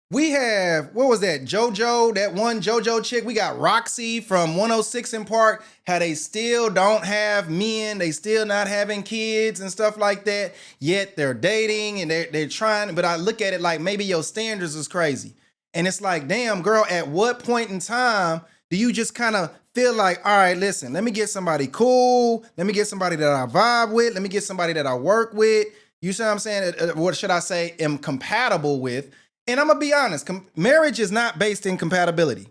we have, what was that? JoJo, that one JoJo chick. We got Roxy from 106 in Park. How they still don't have men. They still not having kids and stuff like that. Yet they're dating and they're trying. But I look at it like maybe your standards is crazy. And it's like, damn, girl, at what point in time do you just kind of feel like, all right, listen, let me get somebody cool. Let me get somebody that I vibe with. Let me get somebody that I work with. You see what I'm saying? What should I say? Am compatible with. And I'm gonna be honest, marriage is not based in compatibility.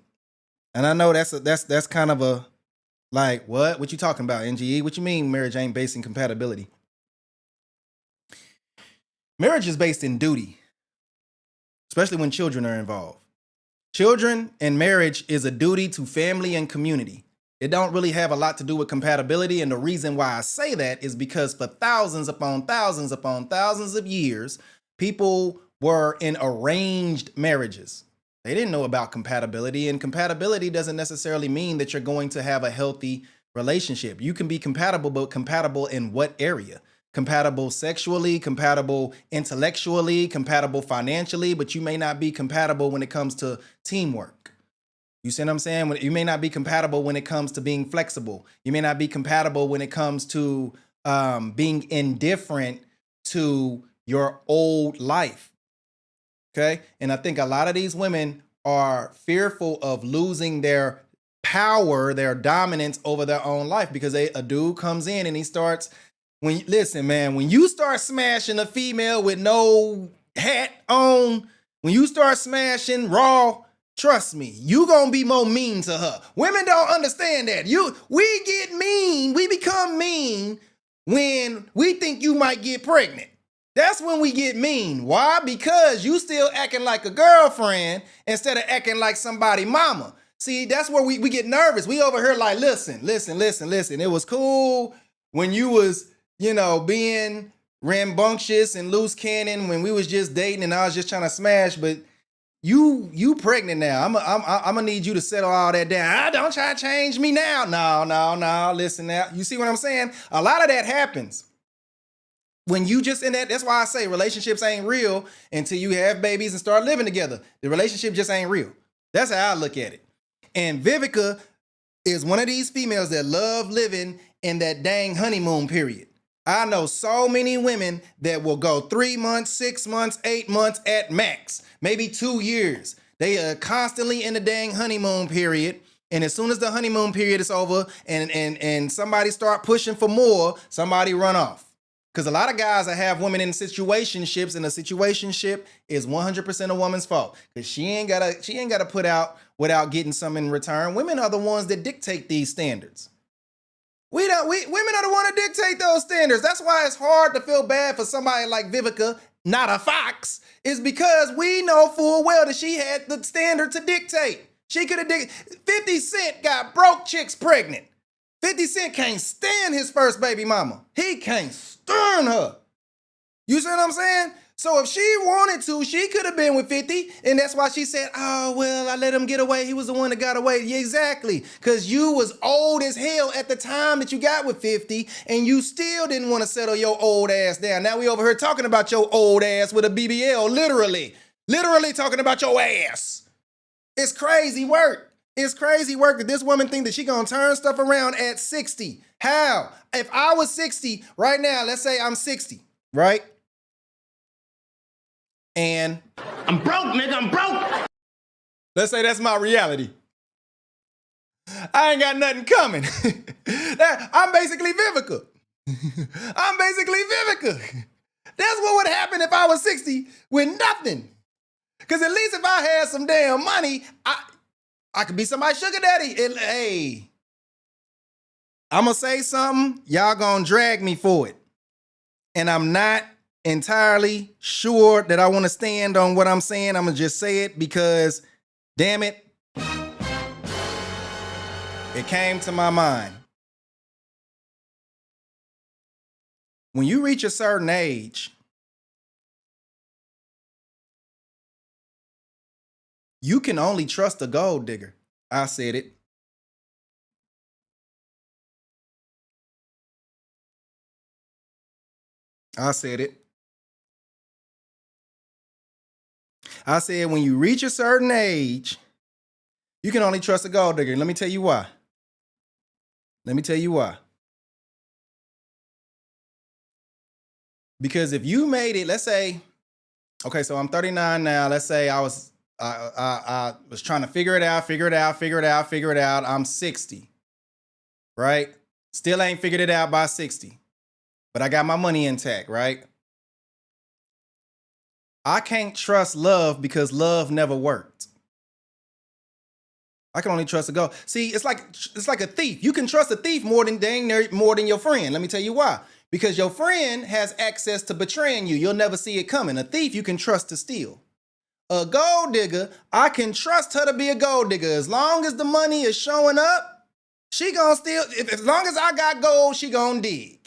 And I know that's kind of a, like, what you talking about, NGE? What you mean marriage ain't based in compatibility? Marriage is based in duty, especially when children are involved. Children and marriage is a duty to family and community. It don't really have a lot to do with compatibility. And the reason why I say that is because for thousands upon thousands upon thousands of years, people were in arranged marriages. They didn't know about compatibility, and compatibility doesn't necessarily mean that you're going to have a healthy relationship. You can be compatible, but compatible in what area? Compatible sexually, compatible intellectually, compatible financially, but you may not be compatible when it comes to teamwork. You see what I'm saying? You may not be compatible when it comes to being flexible. You may not be compatible when it comes to being indifferent to your old life. Okay. And I think a lot of these women are fearful of losing their power, their dominance over their own life, because a dude comes in and he starts, listen, man, when you start smashing a female with no hat on, when you start smashing raw, trust me, you gonna be more mean to her. Women don't understand that. We get mean, we become mean when we think you might get pregnant. That's when we get mean. Why? Because you still acting like a girlfriend instead of acting like somebody mama. See, that's where we get nervous. We over here like, listen. It was cool when you was, being rambunctious and loose cannon when we was just dating and I was just trying to smash, but you pregnant now. I'm gonna need you to settle all that down. Don't try to change me now. No. Listen now. You see what I'm saying? A lot of that happens when you just in that. That's why I say relationships ain't real until you have babies and start living together. The relationship just ain't real. That's how I look at it. And Vivica is one of these females that love living in that dang honeymoon period. I know so many women that will go 3 months, 6 months, 8 months at max, maybe 2 years. They are constantly in the dang honeymoon period. And as soon as the honeymoon period is over and somebody start pushing for more, somebody run off. Because a lot of guys that have women in situationships, and a situationship is 100% a woman's fault. Because she ain't gotta put out without getting some in return. Women are the ones that dictate these standards. Women are the one that dictate those standards. That's why it's hard to feel bad for somebody like Vivica, not a Fox, is because we know full well that she had the standard to dictate. She could have 50 Cent got broke chicks pregnant. 50 Cent can't stand his first baby mama. He can't stand her. You see what I'm saying? So if she wanted to, she could have been with 50. And that's why she said, oh, well, I let him get away. He was the one that got away. Yeah, exactly. Because you was old as hell at the time that you got with 50. And you still didn't want to settle your old ass down. Now we over here talking about your old ass with a BBL. Literally talking about your ass. It's crazy work. It's crazy work that this woman think that she gonna turn stuff around at 60. How? If I was 60 right now, let's say I'm 60, right? And I'm broke, nigga, I'm broke. Let's say that's my reality. I ain't got nothing coming. I'm basically Vivica. That's what would happen if I was 60 with nothing. Because at least if I had some damn money, I could be somebody's sugar daddy. Hey, I'm going to say something. Y'all going to drag me for it. And I'm not entirely sure that I want to stand on what I'm saying. I'm going to just say it because, damn it, it came to my mind. When you reach a certain age, you can only trust a gold digger. I said it. I said it. I said when you reach a certain age, you can only trust a gold digger. Let me tell you why. Because if you made it, let's say, okay, so I'm 39 now. Let's say I was trying to figure it out. I'm 60, right? Still ain't figured it out by 60, but I got my money intact, right? I can't trust love because love never worked. I can only trust a gold. See, it's like a thief. You can trust a thief more than your friend. Let me tell you why. Because your friend has access to betraying you. You'll never see it coming. A thief you can trust to steal. A gold digger, I can trust her to be a gold digger. As long as the money is showing up, she gonna steal. As long as I got gold, she gonna dig.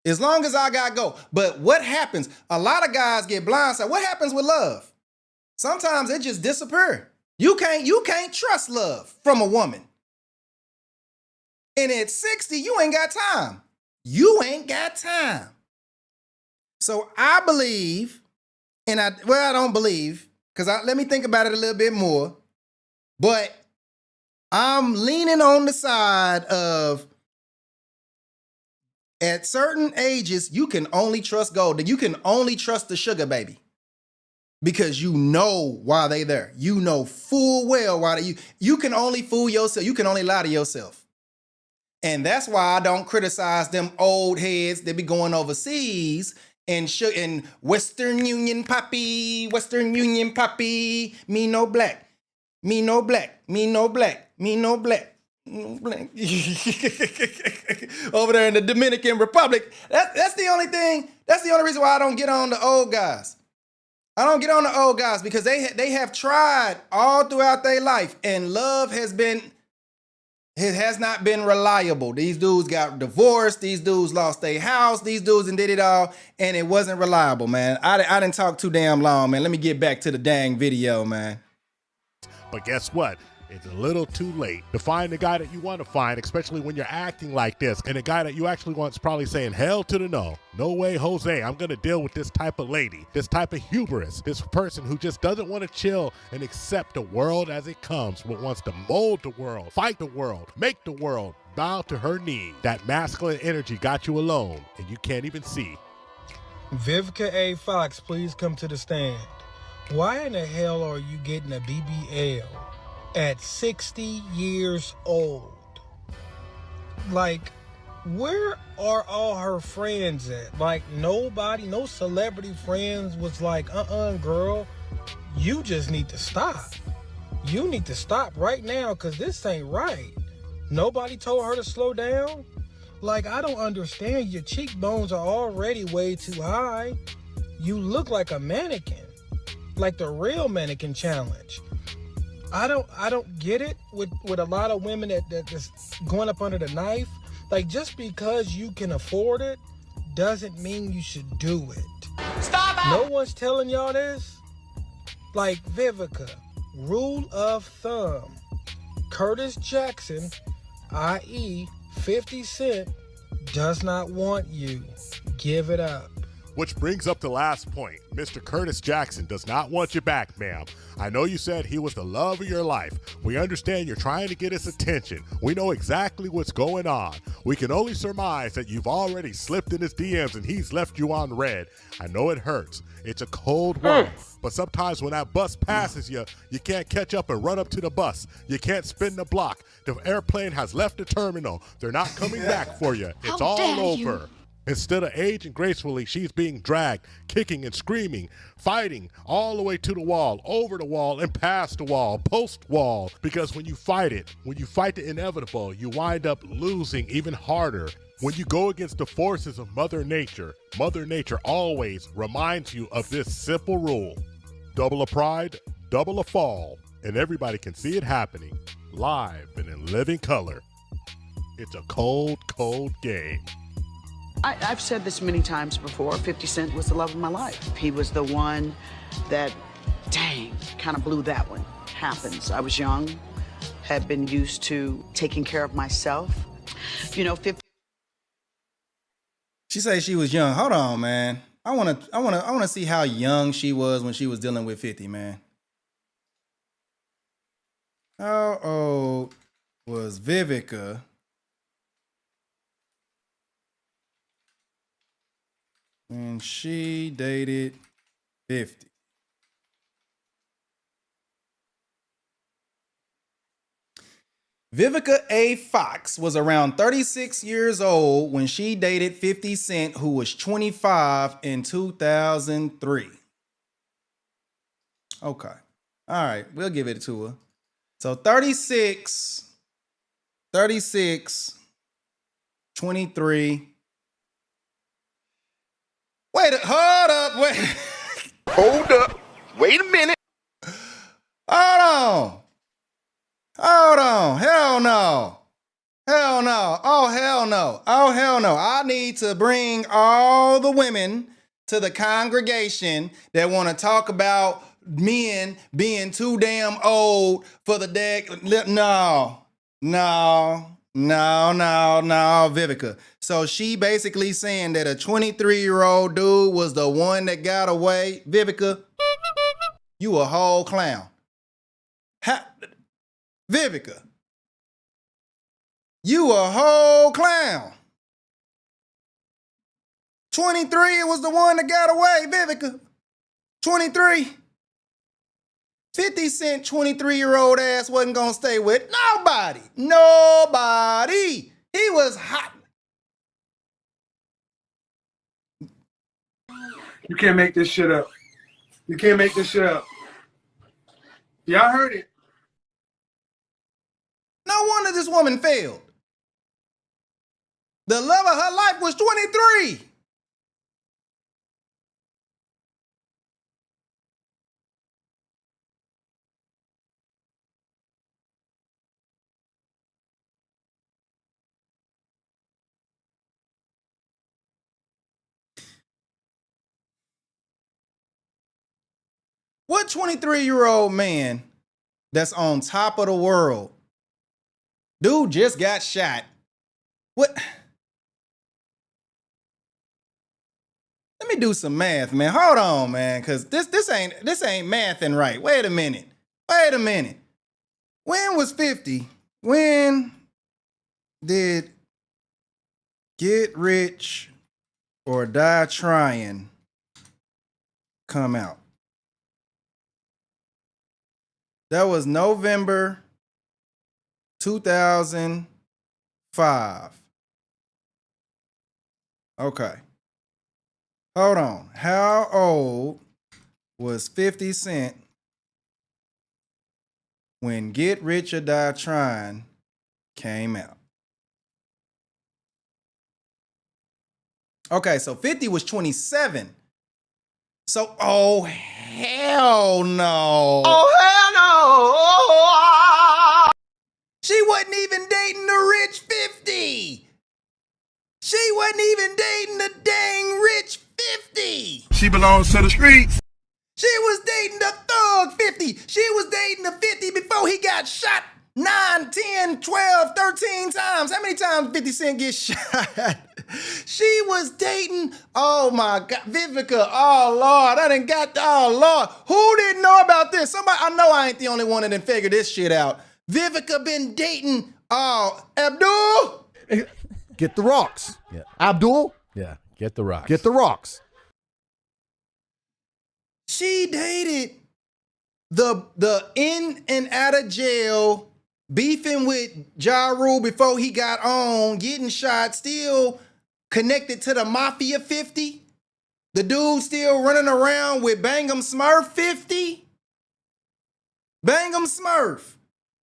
As long as I got gold. But what happens? A lot of guys get blindsided. What happens with love? Sometimes it just disappear. You can't trust love from a woman. And at 60, you ain't got time. You ain't got time. So I believe, I don't believe, because let me think about it a little bit more. But I'm leaning on the side of, at certain ages, you can only trust gold. You can only trust the sugar baby. Because you know why they there. You know full well why you can only fool yourself. You can only lie to yourself. And that's why I don't criticize them old heads that be going overseas and Western Union poppy, me no black, me no black, me no black, me no black. Over there in the Dominican Republic. That's the only thing. That's the only reason why I don't get on the old guys. I don't get on the old guys because they have tried all throughout their life, and love has not been reliable. These dudes got divorced. These dudes lost their house. These dudes and did it all, and it wasn't reliable, man. I didn't talk too damn long, man. Let me get back to the dang video, man. But guess what? It's a little too late to find the guy that you want to find, especially when you're acting like this. And the guy that you actually want is probably saying, hell to the no. No way, Jose. I'm going to deal with this type of lady, this type of hubris, this person who just doesn't want to chill and accept the world as it comes, but wants to mold the world, fight the world, make the world bow to her knee. That masculine energy got you alone, and you can't even see. Vivica A. Fox, please come to the stand. Why in the hell are you getting a BBL at 60 years old? Like, where are all her friends at? Like, nobody, no celebrity friends was like, girl, you just need to stop. You need to stop right now because this ain't right. Nobody told her to slow down. Like, I don't understand. Your cheekbones are already way too high. You look like a mannequin, like the real mannequin challenge. I don't get it with a lot of women that's going up under the knife. Like, just because you can afford it doesn't mean you should do it. Stop it! No one's telling y'all this. Like, Vivica, rule of thumb. Curtis Jackson, i.e. 50 Cent, does not want you. Give it up. Which brings up the last point. Mr. Curtis Jackson does not want you back, ma'am. I know you said he was the love of your life. We understand you're trying to get his attention. We know exactly what's going on. We can only surmise that you've already slipped in his DMs and he's left you on red. I know it hurts. It's a cold world. But sometimes when that bus passes you, you can't catch up and run up to the bus. You can't spin the block. The airplane has left the terminal. They're not coming back for you. It's all over. Instead of aging gracefully, she's being dragged, kicking and screaming, fighting all the way to the wall, over the wall, and past the wall, post-wall. Because when you fight the inevitable, you wind up losing even harder. When you go against the forces of Mother Nature always reminds you of this simple rule. Double a pride, double a fall, and everybody can see it happening, live and in living color. It's a cold, cold game. I've said this many times before. 50 Cent was the love of my life. He was the one that, kind of blew that one. Happens. I was young, had been used to taking care of myself. 50. She says she was young. Hold on, man. I wanna see how young she was when she was dealing with 50, man. How old was Vivica when she dated 50? Vivica A. Fox was around 36 years old when she dated 50 Cent, who was 25 in 2003. Okay. All right. We'll give it to her. So 36, 23. Hold up. Wait a minute. Hold on. Hell no. Oh, hell no. I need to bring all the women to the congregation that want to talk about men being too damn old for the deck. No, Vivica. So she basically saying that a 23-year-old dude was the one that got away. Vivica, you a whole clown. Vivica, you a whole clown. 23 was the one that got away, Vivica. 23. 50 Cent 23-year-old ass wasn't gonna stay with nobody. Nobody. He was hot. You can't make this shit up. You can't make this shit up. Y'all heard it. No wonder this woman failed. The love of her life was 23. What 23-year-old man that's on top of the world? Dude just got shot. What? Let me do some math, man. Hold on, man, cause this ain't mathing right. Wait a minute. When was 50? When did Get Rich or Die Trying come out? That was November 2005. Okay. Hold on. How old was 50 Cent when Get Rich or Die Trying came out? Okay, so 50 was 27. So, oh, hell no. Oh, hell no. She wasn't even dating the rich 50. She wasn't even dating the dang rich 50. She belongs to the streets. She was dating the thug 50. She was dating the 50 before he got shot 9, 10, 12, 13 times. How many times 50 Cent get shot? She was dating, oh my God, Vivica, oh Lord, oh Lord. Who didn't know about this? Somebody, I know I ain't the only one that didn't figure this shit out. Vivica been dating, Abdul? Get the rocks. Yeah. Abdul? Yeah, get the rocks. Get the rocks. She dated the in and out of jail, beefing with Ja Rule before he got on, getting shot, still connected to the Mafia 50. The dude still running around with Bang'em Smurf 50. Bang'em Smurf,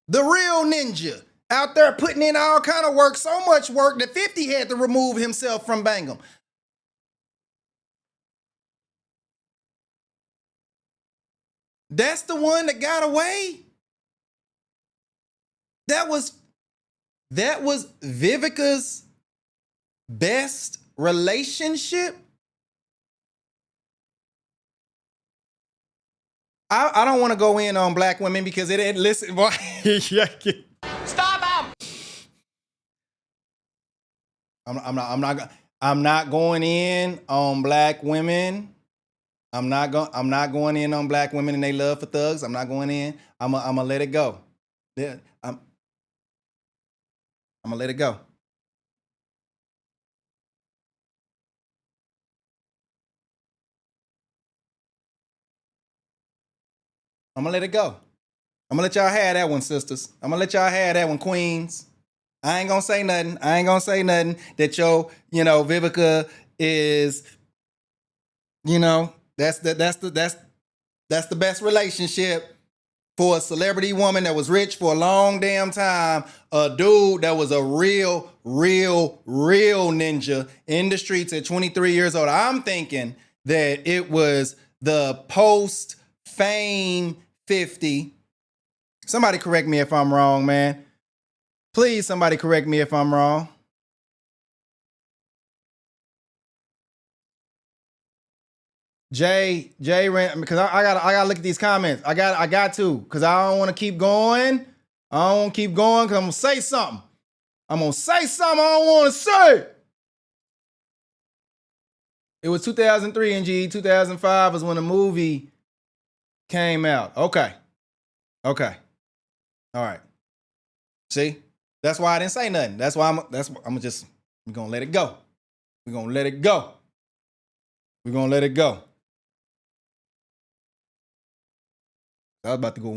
the real ninja, out there putting in all kind of work, so much work that 50 had to remove himself from Bang'em. That's the one that got away. That was Vivica's best relationship. I don't want to go in on black women because it ain't listen. Stop him. I'm not going in on black women. I'm not going in on black women and they love for thugs. I'm not going in. I'm gonna let it go. I'm gonna let it go. I'm gonna let it go. I'm gonna let y'all have that one, sisters. I'm gonna let y'all have that one, queens. I ain't gonna say nothing. That Vivica is, that's the best relationship for a celebrity woman that was rich for a long damn time. A dude that was a real ninja in the streets at 23 years old. I'm thinking that it was the post-fame 50. Somebody correct me if I'm wrong, man. Please, somebody correct me if I'm wrong. Jay ran because I gotta look at these comments. I got to because I don't want to keep going. I don't want to keep going because I'm gonna say something. I don't want to say. It was 2003, NG. 2005 was when the movie came out. Okay. All right. See, that's why I didn't say nothing. That's why we're gonna let it go. We're gonna let it go. I was about to go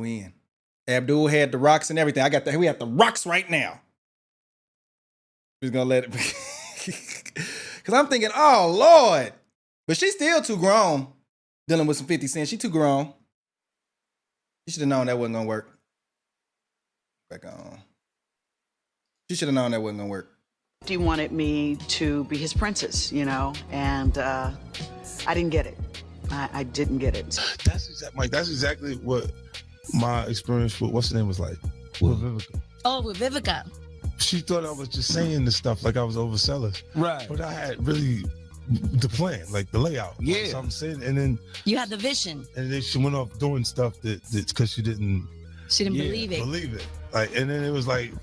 in. Abdul had the rocks and everything. We have the rocks right now. We're gonna let it because I'm thinking, oh Lord. But she's still too grown dealing with some 50 Cent. She too grown. She should have known that wasn't gonna work. Back on. She should have known that wasn't gonna work. He wanted me to be his princess, and I didn't get it. I didn't get it. That's exactly what my experience with what's the name was like with Vivica. Oh, with Vivica. She thought I was just saying this stuff like I was overzealous. Right. But I had really the plan, like the layout. Yeah. So I'm saying, and then You had the vision. and then she went off doing stuff that because she didn't Believe it. believe it. Like, and then it was like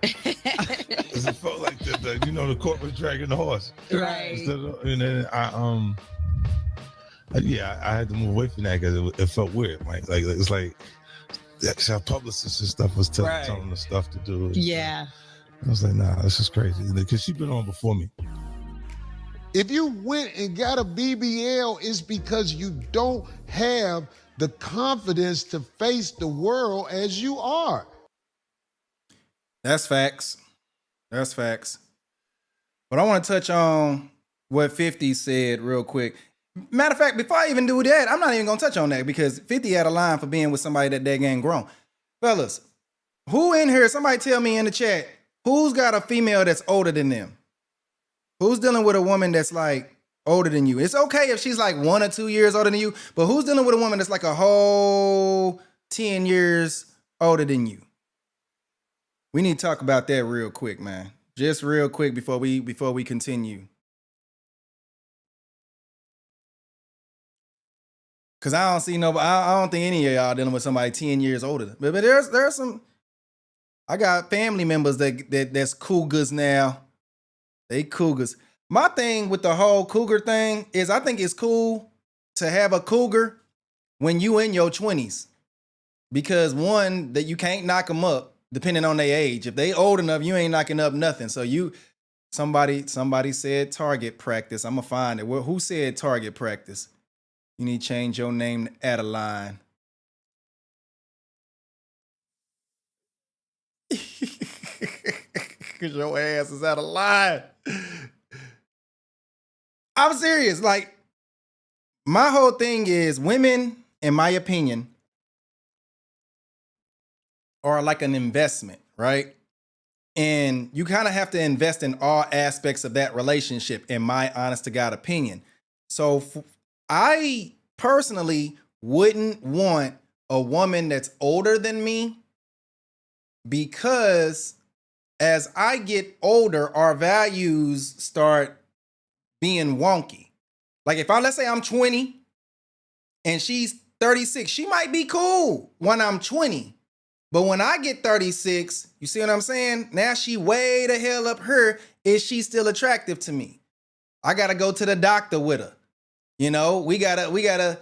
it felt like the court was dragging the horse. Right. And then I had to move away from that because it felt weird. Like it's like our publicist and stuff was telling the stuff to do. Yeah. I was like, nah, this is crazy because she's been on before me. If you went and got a BBL, it's because you don't have the confidence to face the world as you are. That's facts. But I want to touch on what 50 said real quick. Matter of fact, before I even do that, I'm not even going to touch on that because 50 had a line for being with somebody that ain't grown. Fellas, who in here, somebody tell me in the chat, who's got a female that's older than them? Who's dealing with a woman that's like older than you? It's okay if she's like 1 or 2 years older than you, but who's dealing with a woman that's like a whole 10 years older than you? We need to talk about that real quick, man. Just real quick before we continue. Cause I don't see nobody. I don't think any of y'all dealing with somebody 10 years older. But there's some. I got family members that's cougars now. They cougars. My thing with the whole cougar thing is I think it's cool to have a cougar when you in your 20s. Because one, that you can't knock them up depending on their age. If they old enough, you ain't knocking up nothing. So somebody said target practice. I'm gonna find it. Well, who said target practice? You need to change your name to Adeline. Because your ass is out of line. I'm serious. Like, my whole thing is women, in my opinion, are like an investment, right? And you kind of have to invest in all aspects of that relationship, in my honest to God opinion. So I personally wouldn't want a woman that's older than me because as I get older, our values start being wonky. Like let's say I'm 20 and she's 36, she might be cool when I'm 20. But when I get 36, you see what I'm saying? Now she way the hell up her. Is she still attractive to me? I gotta go to the doctor with her. You know, we gotta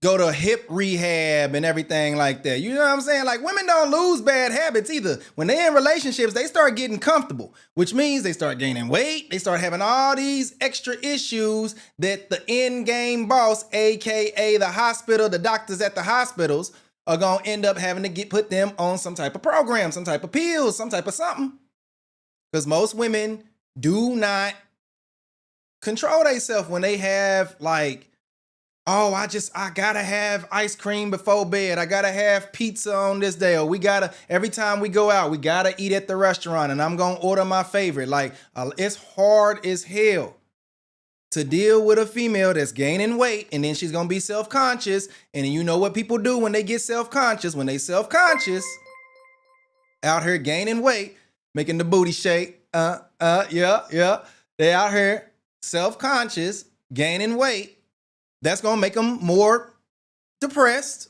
go to hip rehab and everything like that. You know what I'm saying? Like, women don't lose bad habits either. When they're in relationships, they start getting comfortable, which means they start gaining weight. They start having all these extra issues that the end game boss, AKA the hospital, the doctors at the hospitals, are going to end up having to put them on some type of program, some type of pills, some type of something. Because most women do not control themselves when they have like, oh, I gotta have ice cream before bed. I gotta have pizza on this day. Or every time we go out, we gotta eat at the restaurant and I'm gonna order my favorite. Like, it's hard as hell to deal with a female that's gaining weight and then she's gonna be self-conscious. And you know what people do when they get self-conscious? When they self-conscious, out here gaining weight, making the booty shake. Yeah. They out here self-conscious, gaining weight, that's gonna make them more depressed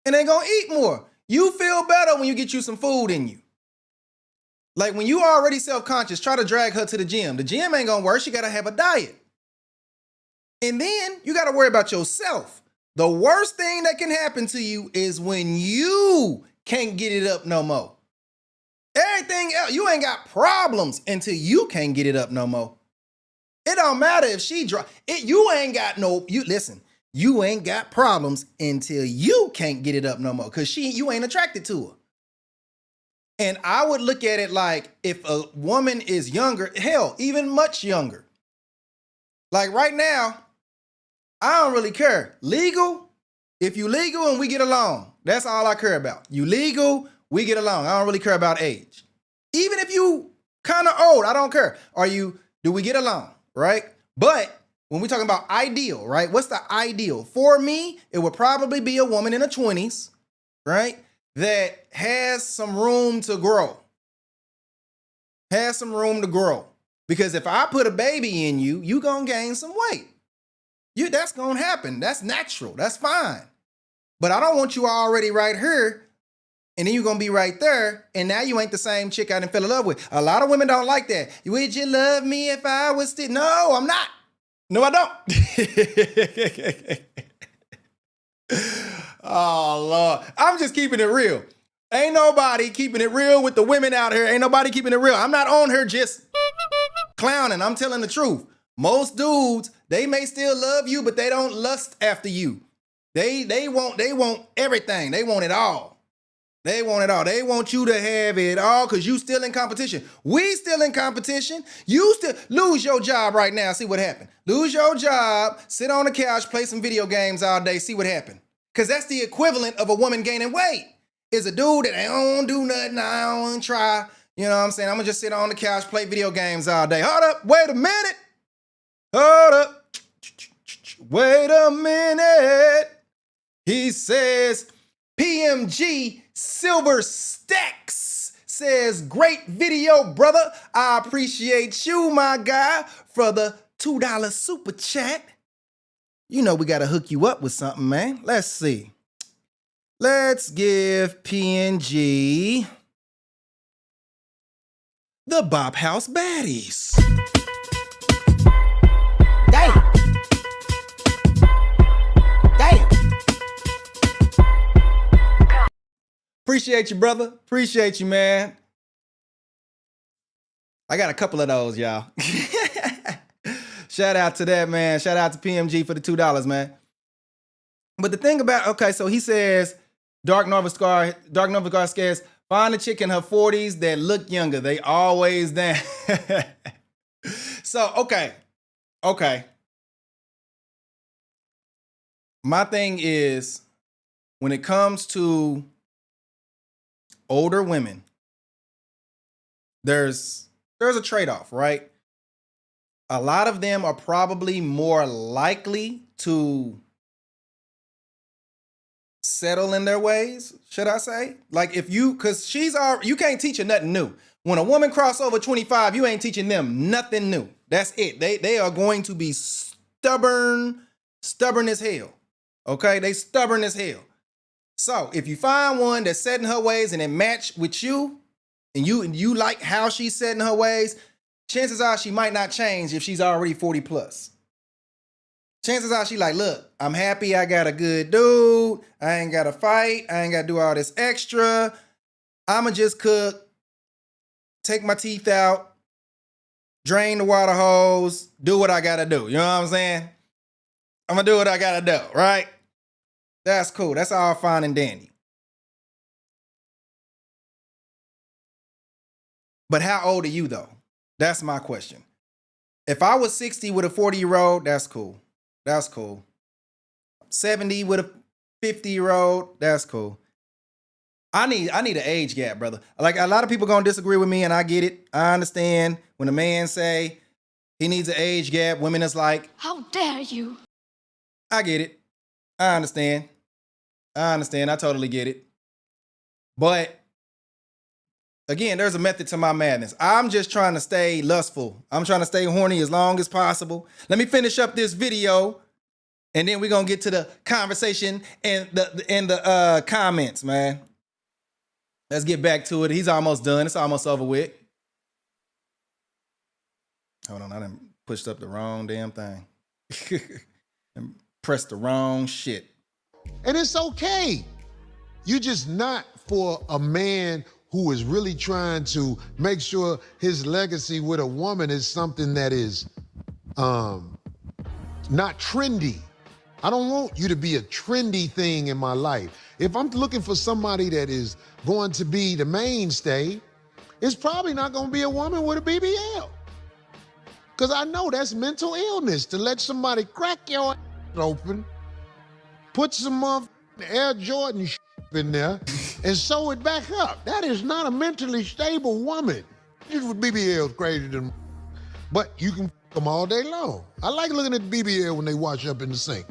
and they're gonna eat more. You feel better when you get you some food in you. Like when you already self-conscious, try to drag her to the gym. The gym ain't gonna work. She gotta have a diet. And then you gotta worry about yourself. The worst thing that can happen to you is when you can't get it up no more. Everything else, you ain't got problems until you can't get it up no more. It don't matter if she you ain't got you ain't got problems until you can't get it up no more because you ain't attracted to her. And I would look at it like if a woman is younger, hell, even much younger. Like right now, I don't really care. Legal, if you legal and we get along, that's all I care about. You legal, we get along. I don't really care about age. Even if you kind of old, I don't care. Do we get along, right? But when we're talking about ideal, right? What's the ideal? For me, it would probably be a woman in her 20s, right? That has some room to grow. Has some room to grow. Because if I put a baby in you, you gonna gain some weight. That's gonna happen. That's natural. That's fine. But I don't want you already right here, and then you're gonna be right there, and now you ain't the same chick I done fell in love with. A lot of women don't like that. Would you love me if I was still? No, I'm not. No, I don't. Oh, Lord. I'm just keeping it real. Ain't nobody keeping it real with the women out here. Ain't nobody keeping it real. I'm not on here just clowning. I'm telling the truth. Most dudes, they may still love you, but they don't lust after you. They want everything. They want it all. They want it all. They want you to have it all because you still in competition. We still in competition. You still lose your job right now. See what happened. Lose your job, sit on the couch, play some video games all day, see what happened. Because that's the equivalent of a woman gaining weight. Is a dude that I don't do nothing, I don't try. You know what I'm saying? I'm going to just sit on the couch, play video games all day. Hold up, wait a minute. Hold up. Wait a minute. He says, PMG Silver Stacks says, great video, brother. I appreciate you, my guy, for the $2 super chat. You know we got to hook you up with something, man. Let's see. Let's give PNG the Bop House Baddies. Damn. Appreciate you, brother. Appreciate you, man. I got a couple of those, y'all. Shout out to that, man. Shout out to PMG for the $2, man. But the thing about, okay, so he says, Dark Nova Scar says, find a chick in her 40s that look younger. They always down. So, okay. My thing is, when it comes to older women, there's a trade-off, right? A lot of them are probably more likely to settle in their ways, should I say? Like because you can't teach her nothing new. When a woman cross over 25, you ain't teaching them nothing new. That's it. They are going to be stubborn as hell. Okay? They stubborn as hell. So if you find one that's set in her ways and it match with you, and you like how she's set in her ways, chances are she might not change if she's already 40 plus. Chances are she like, look, I'm happy I got a good dude. I ain't got to fight. I ain't got to do all this extra. I'ma just cook, take my teeth out, drain the water hose, do what I got to do. You know what I'm saying? I'm going to do what I got to do, right? That's cool. That's all fine and dandy. But how old are you, though? That's my question. If I was 60 with a 40-year-old, that's cool. That's cool. 70 with a 50-year-old, that's cool. I need an age gap, brother. Like, a lot of people gonna disagree with me, and I get it. I understand when a man say he needs an age gap, women is like, how dare you? I get it. I understand. I totally get it. But Again, there's a method to my madness. I'm just trying to stay lustful. I'm trying to stay horny as long as possible. Let me finish up this video, and then we're gonna get to the conversation and the comments, man. Let's get back to it. He's almost done. It's almost over with. Hold on, I done pushed up the wrong damn thing. And pressed the wrong shit. And it's okay. You're just not for a man who is really trying to make sure his legacy with a woman is something that is not trendy. I don't want you to be a trendy thing in my life. If I'm looking for somebody that is going to be the mainstay, it's probably not going to be a woman with a BBL. Because I know that's mental illness to let somebody crack your open, put some Air Jordan in there, and sew it back up. That is not a mentally stable woman. Just with BBLs crazy than, but you can them all day long. I like looking at BBL when they wash up in the sink.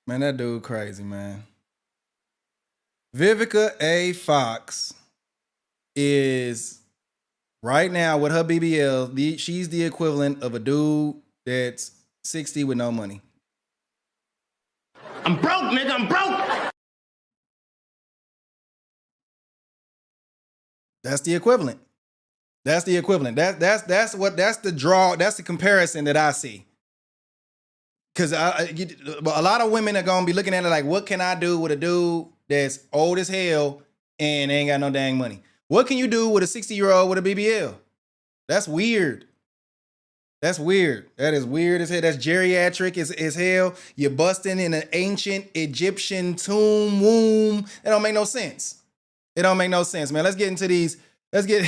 Man, that dude crazy, man. Vivica A. Fox is right now with her BBL, she's the equivalent of a dude that's 60 with no money. I'm broke, nigga, I'm broke. That's the equivalent. That's the equivalent. That's the comparison that I see. Because a lot of women are gonna be looking at it like, what can I do with a dude that's old as hell and ain't got no dang money? What can you do with a 60-year-old with a BBL? That's weird. That's weird. That is weird as hell. That's geriatric as hell. You're busting in an ancient Egyptian tomb womb. That don't make no sense. It don't make no sense, man. Let's get into these. Let's get.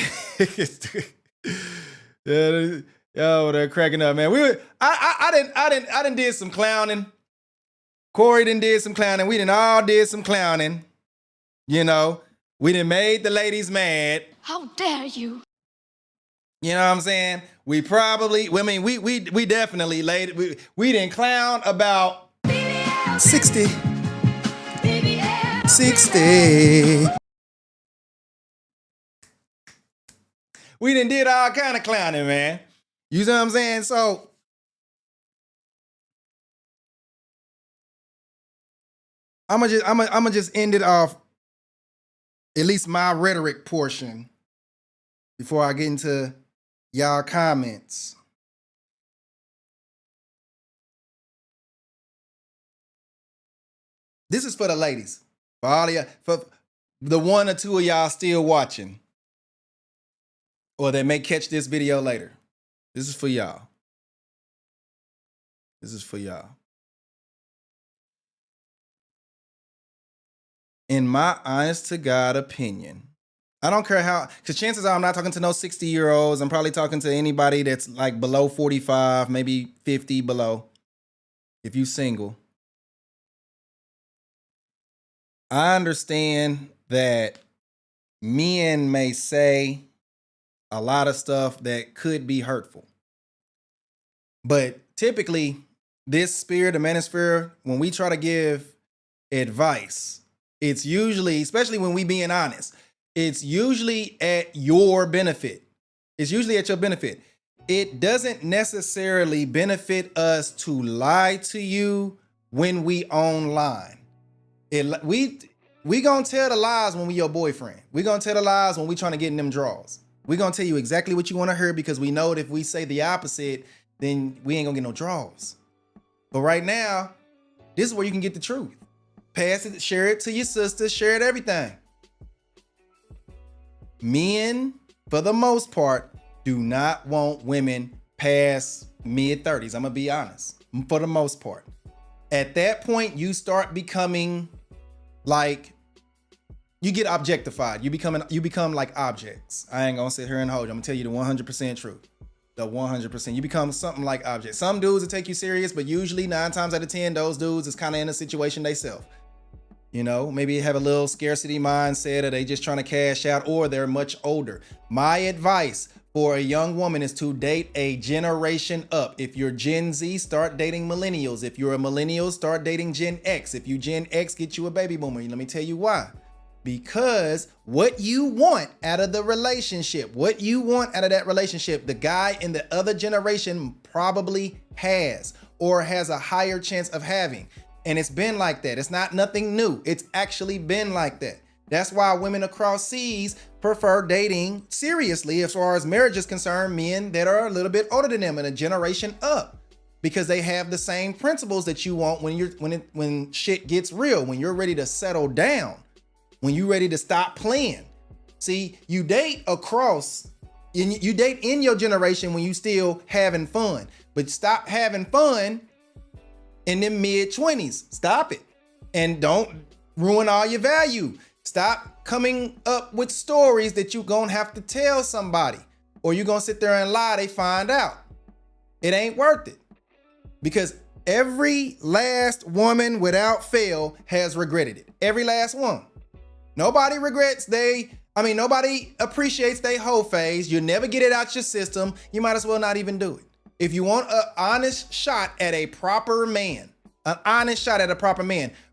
Yo, they're cracking up, man. I didn't did some clowning. Corey did some clowning. We all did some clowning. You know, we done made the ladies mad. How dare you? You know what I'm saying? We definitely we didn't clown about BBL, 60. BBL, 60. We did all kind of clowning, man. You see what I'm saying? So I'm gonna just end it off, at least my rhetoric portion, before I get into y'all comments. This is for the ladies, for all of y'all, for the one or two of y'all still watching, or that may catch this video later. This is for y'all. This is for y'all. In my honest to God opinion, I don't care how, because chances are I'm not talking to no 60-year-olds. I'm probably talking to anybody that's like below 45, maybe 50 below, if you single. I understand that men may say a lot of stuff that could be hurtful. But typically, this spirit, the manosphere, when we try to give advice, it's usually, especially when we being honest, it's usually at your benefit. It's usually at your benefit. It doesn't necessarily benefit us to lie to you when we online. We gonna tell the lies when we your boyfriend. We gonna tell the lies when we trying to get in them draws. We gonna tell you exactly what you want to hear, because we know that if we say the opposite, then we ain't gonna get no draws. But right now, this is where you can get the truth. Pass it, share it to your sisters, share it, everything. Men, for the most part, do not want women past mid-30s. I'm gonna be honest. For the most part. At that point, you start becoming like, you get objectified. You become like objects. I ain't gonna sit here and hold you. I'm gonna tell you the 100% truth. The 100%. You become something like objects. Some dudes will take you serious, but usually 9 times out of 10, those dudes is kind of in a situation they self. You know, maybe have a little scarcity mindset, or they just trying to cash out, or they're much older. My advice for a young woman is to date a generation up. If you're Gen Z, start dating millennials. If you're a millennial, start dating Gen X. If you Gen X, get you a baby boomer. Let me tell you why. Because what you want out of the relationship, what you want out of that relationship, the guy in the other generation probably has, or has a higher chance of having. And it's been like that. It's not nothing new. It's actually been like that. That's why women across seas prefer dating seriously, as far as marriage is concerned, men that are a little bit older than them and a generation up, because they have the same principles that you want when shit gets real, when you're ready to settle down, when you're ready to stop playing. See, you date you date in your generation when you still having fun, but stop having fun in the mid-20s. Stop it. And don't ruin all your value. Stop coming up with stories that you're gonna have to tell somebody, or you're gonna sit there and lie, they find out. It ain't worth it. Because every last woman without fail has regretted it. Every last one. Nobody appreciates their whole phase. You never get it out your system. You might as well not even do it. If you want an honest shot at a proper man,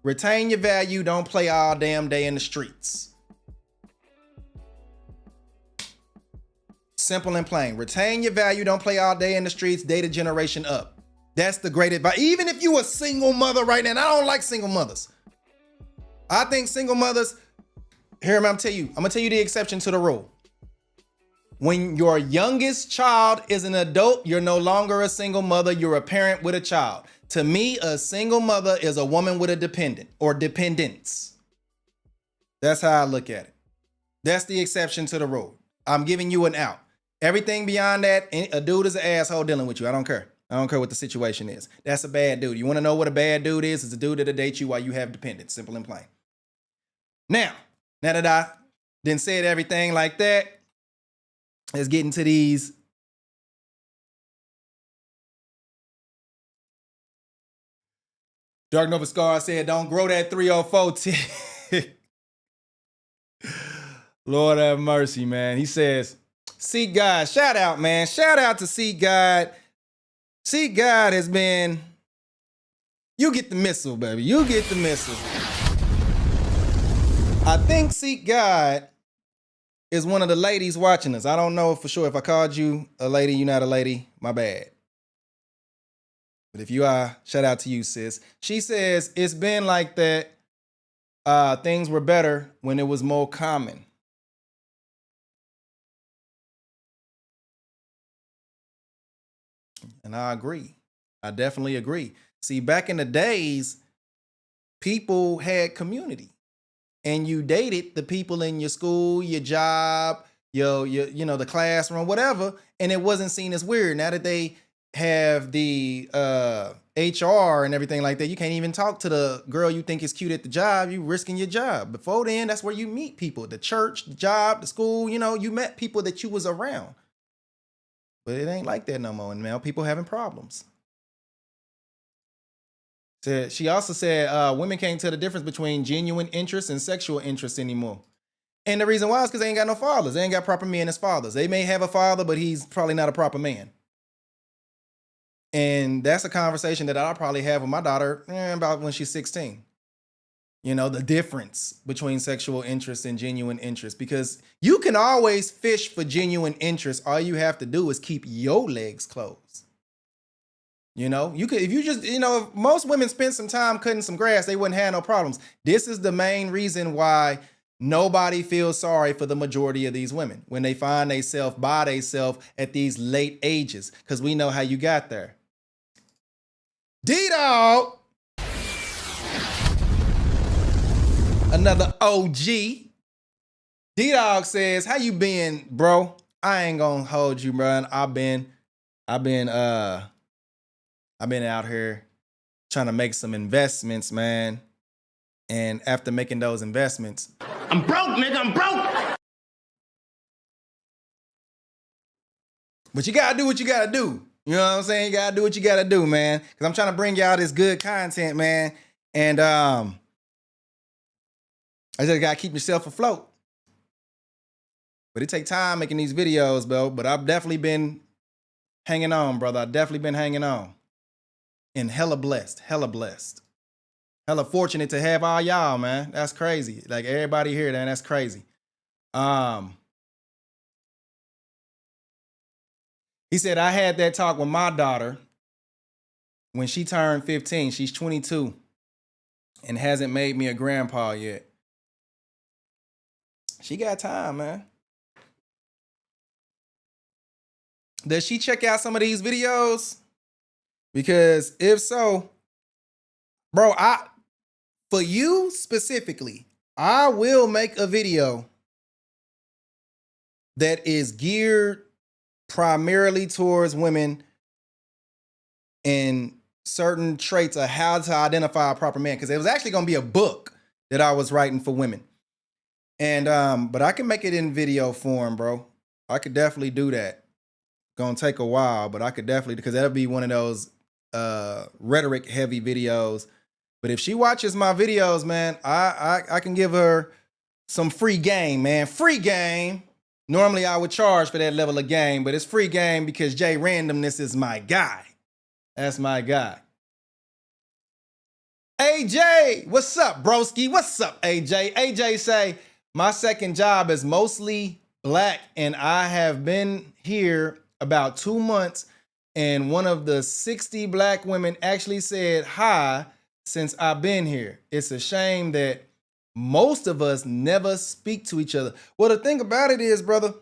retain your value. Don't play all damn day in the streets. Simple and plain. Retain your value. Don't play all day in the streets. Date a generation up. That's the great advice. Even if you a single mother right now, and I don't like single mothers. I think single mothers, I'm gonna tell you the exception to the rule. When your youngest child is an adult, you're no longer a single mother, you're a parent with a child. To me, a single mother is a woman with a dependent or dependents. That's how I look at it. That's the exception to the rule. I'm giving you an out. Everything beyond that, a dude is an asshole dealing with you. I don't care. I don't care what the situation is. That's a bad dude. You want to know what a bad dude is? It's a dude that'll date you while you have dependents. Simple and plain. Now that I done said everything like that, let's get into these. Dark Nova Scar said, don't grow that 304 T. Lord have mercy, man. He says, Seek God. Shout out, man. Shout out to Seek God. Seek God has been, you get the missile, baby. You get the missile. I think Seek God is one of the ladies watching us. I don't know for sure. If I called you a lady, you're not a lady, my bad. But if you are, shout out to you, sis. She says, it's been like that. Things were better when it was more common. And I agree. I definitely agree. See, back in the days, people had community. And you dated the people in your school, your job, your the classroom, whatever, and it wasn't seen as weird. Now that they have the HR and everything like that, you can't even talk to the girl you think is cute at the job. You risking your job. Before then, that's where you meet people. The church, the job, the school, you met people that you was around. But it ain't like that no more. And now people having problems. She also said women can't tell the difference between genuine interest and sexual interest anymore. And the reason why is because they ain't got no fathers. They ain't got proper men as fathers. They may have a father, but he's probably not a proper man. And that's a conversation that I'll probably have with my daughter about when she's 16. The difference between sexual interest and genuine interest. Because you can always fish for genuine interest. All you have to do is keep your legs closed. You could, if you just, if most women spend some time cutting some grass, they wouldn't have no problems. This is the main reason why nobody feels sorry for the majority of these women when they find themselves by themselves at these late ages, because we know how you got there. D-Dog, another OG. D-Dog says, how you been, bro? I ain't gonna hold you, bro. I've been out here trying to make some investments, man. And after making those investments, I'm broke, nigga. I'm broke. But you gotta do what you gotta do. You know what I'm saying? You gotta do what you gotta do, man. Because I'm trying to bring y'all this good content, man. And I just gotta keep yourself afloat. But it take time making these videos, bro. But I've definitely been hanging on, brother. I've definitely been hanging on. And hella blessed, hella blessed. Hella fortunate to have all y'all, man. That's crazy. Like everybody here, man, that's crazy. He said, I had that talk with my daughter when she turned 15. She's 22 and hasn't made me a grandpa yet. She got time, man. Does she check out some of these videos? Because if so, bro, for you specifically, I will make a video that is geared primarily towards women and certain traits of how to identify a proper man. Because it was actually going to be a book that I was writing for women. And but I can make it in video form, bro. I could definitely do that. Gonna take a while, but I could definitely, because that'll be one of those rhetoric heavy videos. But if she watches my videos, man, I can give her some free game, man. Free game. Normally I would charge for that level of game, but it's free game because Jay Randomness is my guy. That's my guy. AJ, what's up, broski? What's up, AJ? AJ say, my second job is mostly black and I have been here about 2 months and one of the 60 black women actually said hi since I've been here. It's a shame that most of us never speak to each other. Well, the thing about it is, brother,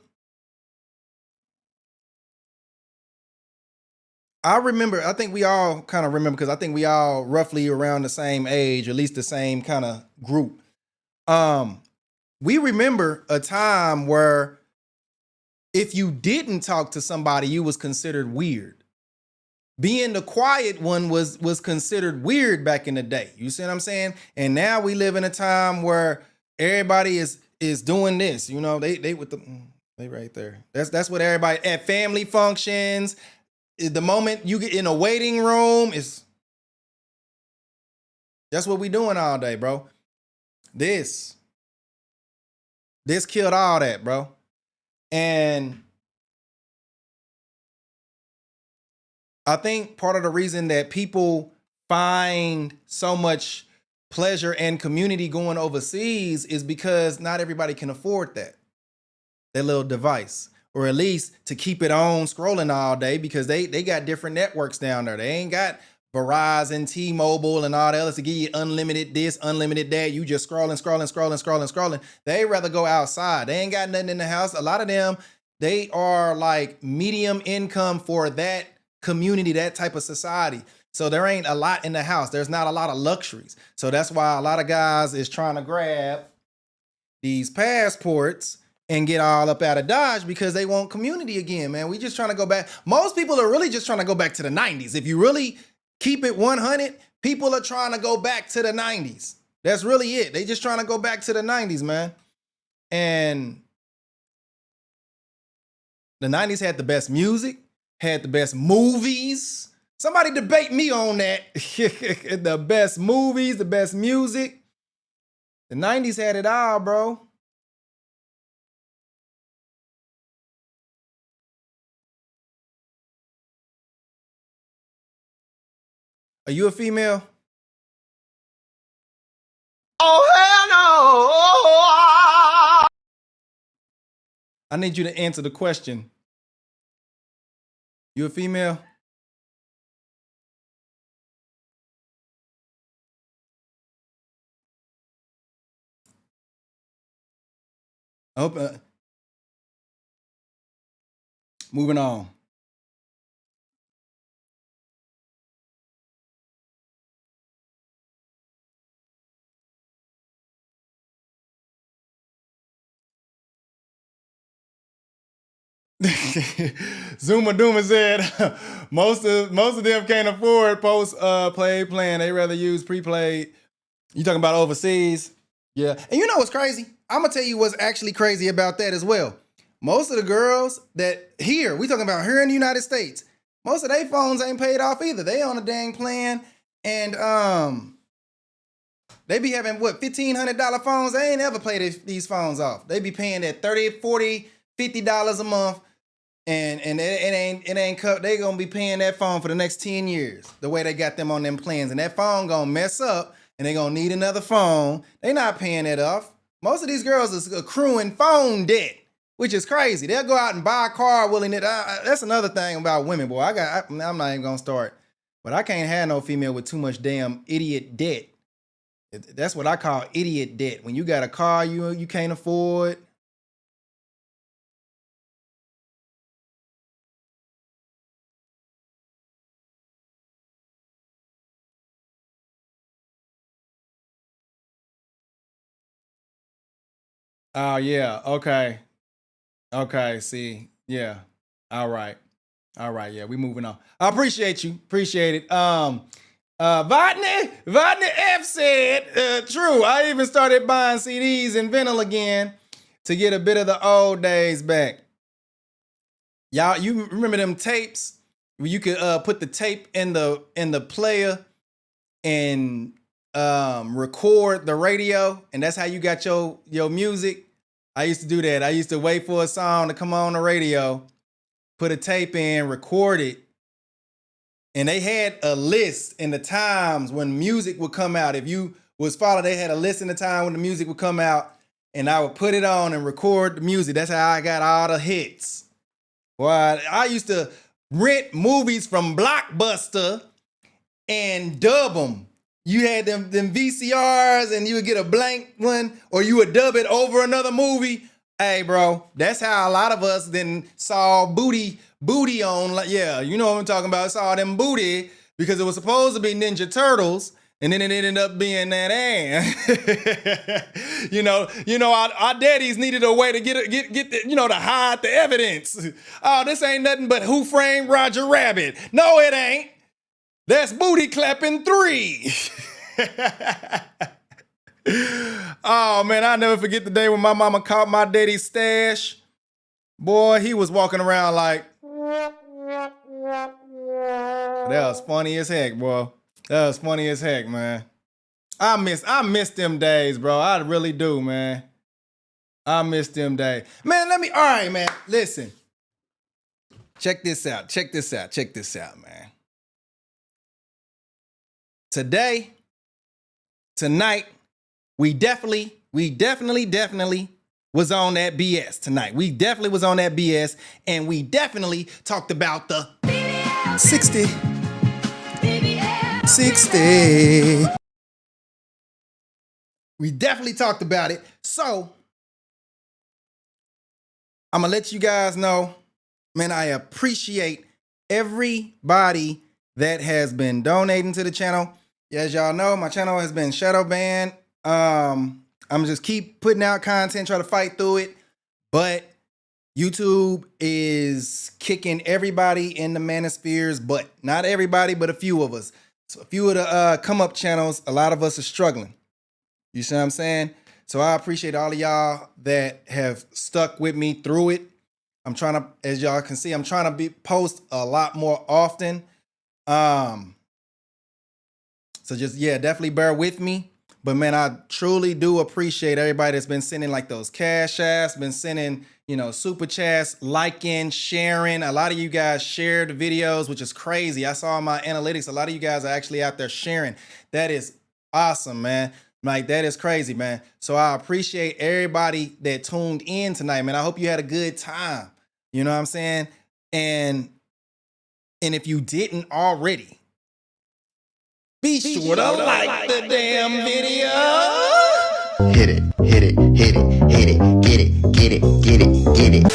I think we all kind of remember, because I think we all roughly around the same age, or at least the same kind of group. We remember a time where if you didn't talk to somebody, you was considered weird. Being the quiet one was considered weird back in the day. You see what I'm saying? And now we live in a time where everybody is doing this. You know, they right there. That's what everybody at family functions. The moment you get in a waiting room, that's what we doing all day, bro. This killed all that, bro. And I think part of the reason that people find so much pleasure and community going overseas is because not everybody can afford that little device, or at least to keep it on scrolling all day, because they got different networks down there. They ain't got Verizon, T-Mobile, and all that else to give you unlimited this, unlimited that. You just scrolling. They rather go outside. They ain't got nothing in the house. A lot of them, they are like medium income for that community, that type of society. So there ain't a lot in the house. There's not a lot of luxuries. So that's why a lot of guys is trying to grab these passports and get all up out of Dodge, because they want community again, man. We just trying to go back. Most people are really just trying to go back to the 90s. If you really keep it 100, people are trying to go back to the 90s. That's really it. They just trying to go back to the 90s, man. And the 90s had the best music, had the best movies. Somebody debate me on that. The best movies, the best music. The 90s had it all, bro. Are you a female? Oh, hell no! I need you to answer the question. You a female? I hope. Moving on. Zuma Duma said most of them can't afford post played plan. They rather use pre-played. You talking about overseas? Yeah. And you know what's crazy? I'm gonna tell you what's actually crazy about that as well. Most of the girls that here, we talking about here in the United States, most of their phones ain't paid off either. They on a dang plan. And They be having what, $1,500 phones? They ain't ever play these phones off. They be paying that $30, $40, $50 a month, and it ain't cut. They gonna be paying that phone for the next 10 years. The way they got them on them plans, and that phone gonna mess up, and they gonna need another phone. They not paying that off. Most of these girls is accruing phone debt, which is crazy. They'll go out and buy a car willing it. That's another thing about women, boy. I'm not even gonna start, but I can't have no female with too much damn idiot debt. That's what I call idiot debt. When you got a car you can't afford. Oh yeah, okay. Okay, see. Yeah. All right. Yeah, we moving on. I appreciate you. Appreciate it. Vodney F said, true. I even started buying CDs in vinyl again to get a bit of the old days back. Y'all, you remember them tapes where you could put the tape in the player and record the radio, and that's how you got your music. I used to do that. I used to wait for a song to come on the radio, put a tape in, record it. And they had a list in the times when music would come out. If you was following, they had a list in the time when the music would come out, and I would put it on and record the music. That's how I got all the hits. Well, I used to rent movies from Blockbuster and dub them. You had them VCRs, and you would get a blank one, or you would dub it over another movie. Hey, bro, that's how a lot of us then saw booty on, like, yeah, you know what I'm talking about. Saw them booty because it was supposed to be Ninja Turtles, and then it ended up being that ass. you know, our daddies needed a way to get the, to hide the evidence. Oh, this ain't nothing but Who Framed Roger Rabbit. No, it ain't. That's Booty Clapping 3. Oh, man, I'll never forget the day when my mama caught my daddy's stash. Boy, he was walking around like... That was funny as heck, boy. That was funny as heck, man. I miss them days, bro. I really do, man. I miss them days. Man, all right, man, listen. Check this out, man. Tonight, we definitely was on that BS tonight. We definitely was on that BS, and we definitely talked about the BBL, 60. BBL, 60. We definitely talked about it. So, I'm going to let you guys know, man, I appreciate everybody that has been donating to the channel. As y'all know, my channel has been shadow banned. I'm just keep putting out content, try to fight through it. But YouTube is kicking everybody in the manospheres, but not everybody, but a few of us. So a few of the come up channels, a lot of us are struggling. You see what I'm saying? So I appreciate all of y'all that have stuck with me through it. I'm trying to, as y'all can see, I'm trying to post a lot more often. So just, yeah, definitely bear with me. But man, I truly do appreciate everybody that's been sending like those cash apps, been sending, super chats, liking, sharing. A lot of you guys shared the videos, which is crazy. I saw in my analytics, a lot of you guys are actually out there sharing. That is awesome, man. Like, that is crazy, man. So I appreciate everybody that tuned in tonight, man. I hope you had a good time. You know what I'm saying? And if you didn't already, be sure to like the damn video. Hit it, hit it, hit it, hit it, get it, get it, get it, get it.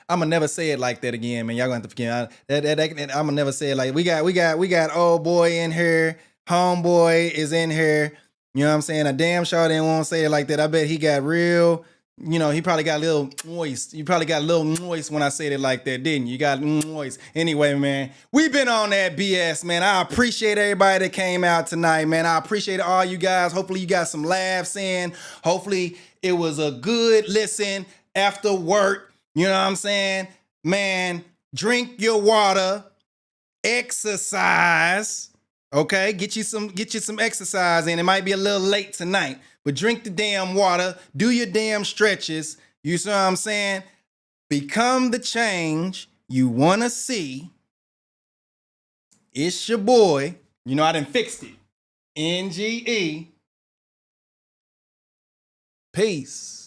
I'ma never say it like that again, man. Y'all gonna have to forget. I'ma never say it like we got old boy in here, homeboy is in here. You know what I'm saying? A damn sure didn't want to say it like that. I bet he got real. He probably got a little moist. You probably got a little moist when I said it like that, didn't you? You got moist. Anyway, man, we've been on that BS, man. I appreciate everybody that came out tonight, man. I appreciate all you guys. Hopefully you got some laughs in. Hopefully it was a good listen after work. You know what I'm saying? Man, drink your water, exercise, Okay, get you some exercise in. It might be a little late tonight, but drink the damn water, do your damn stretches. You see what I'm saying? Become the change you want to see. It's your boy. You know, I done fixed it. NGE. Peace.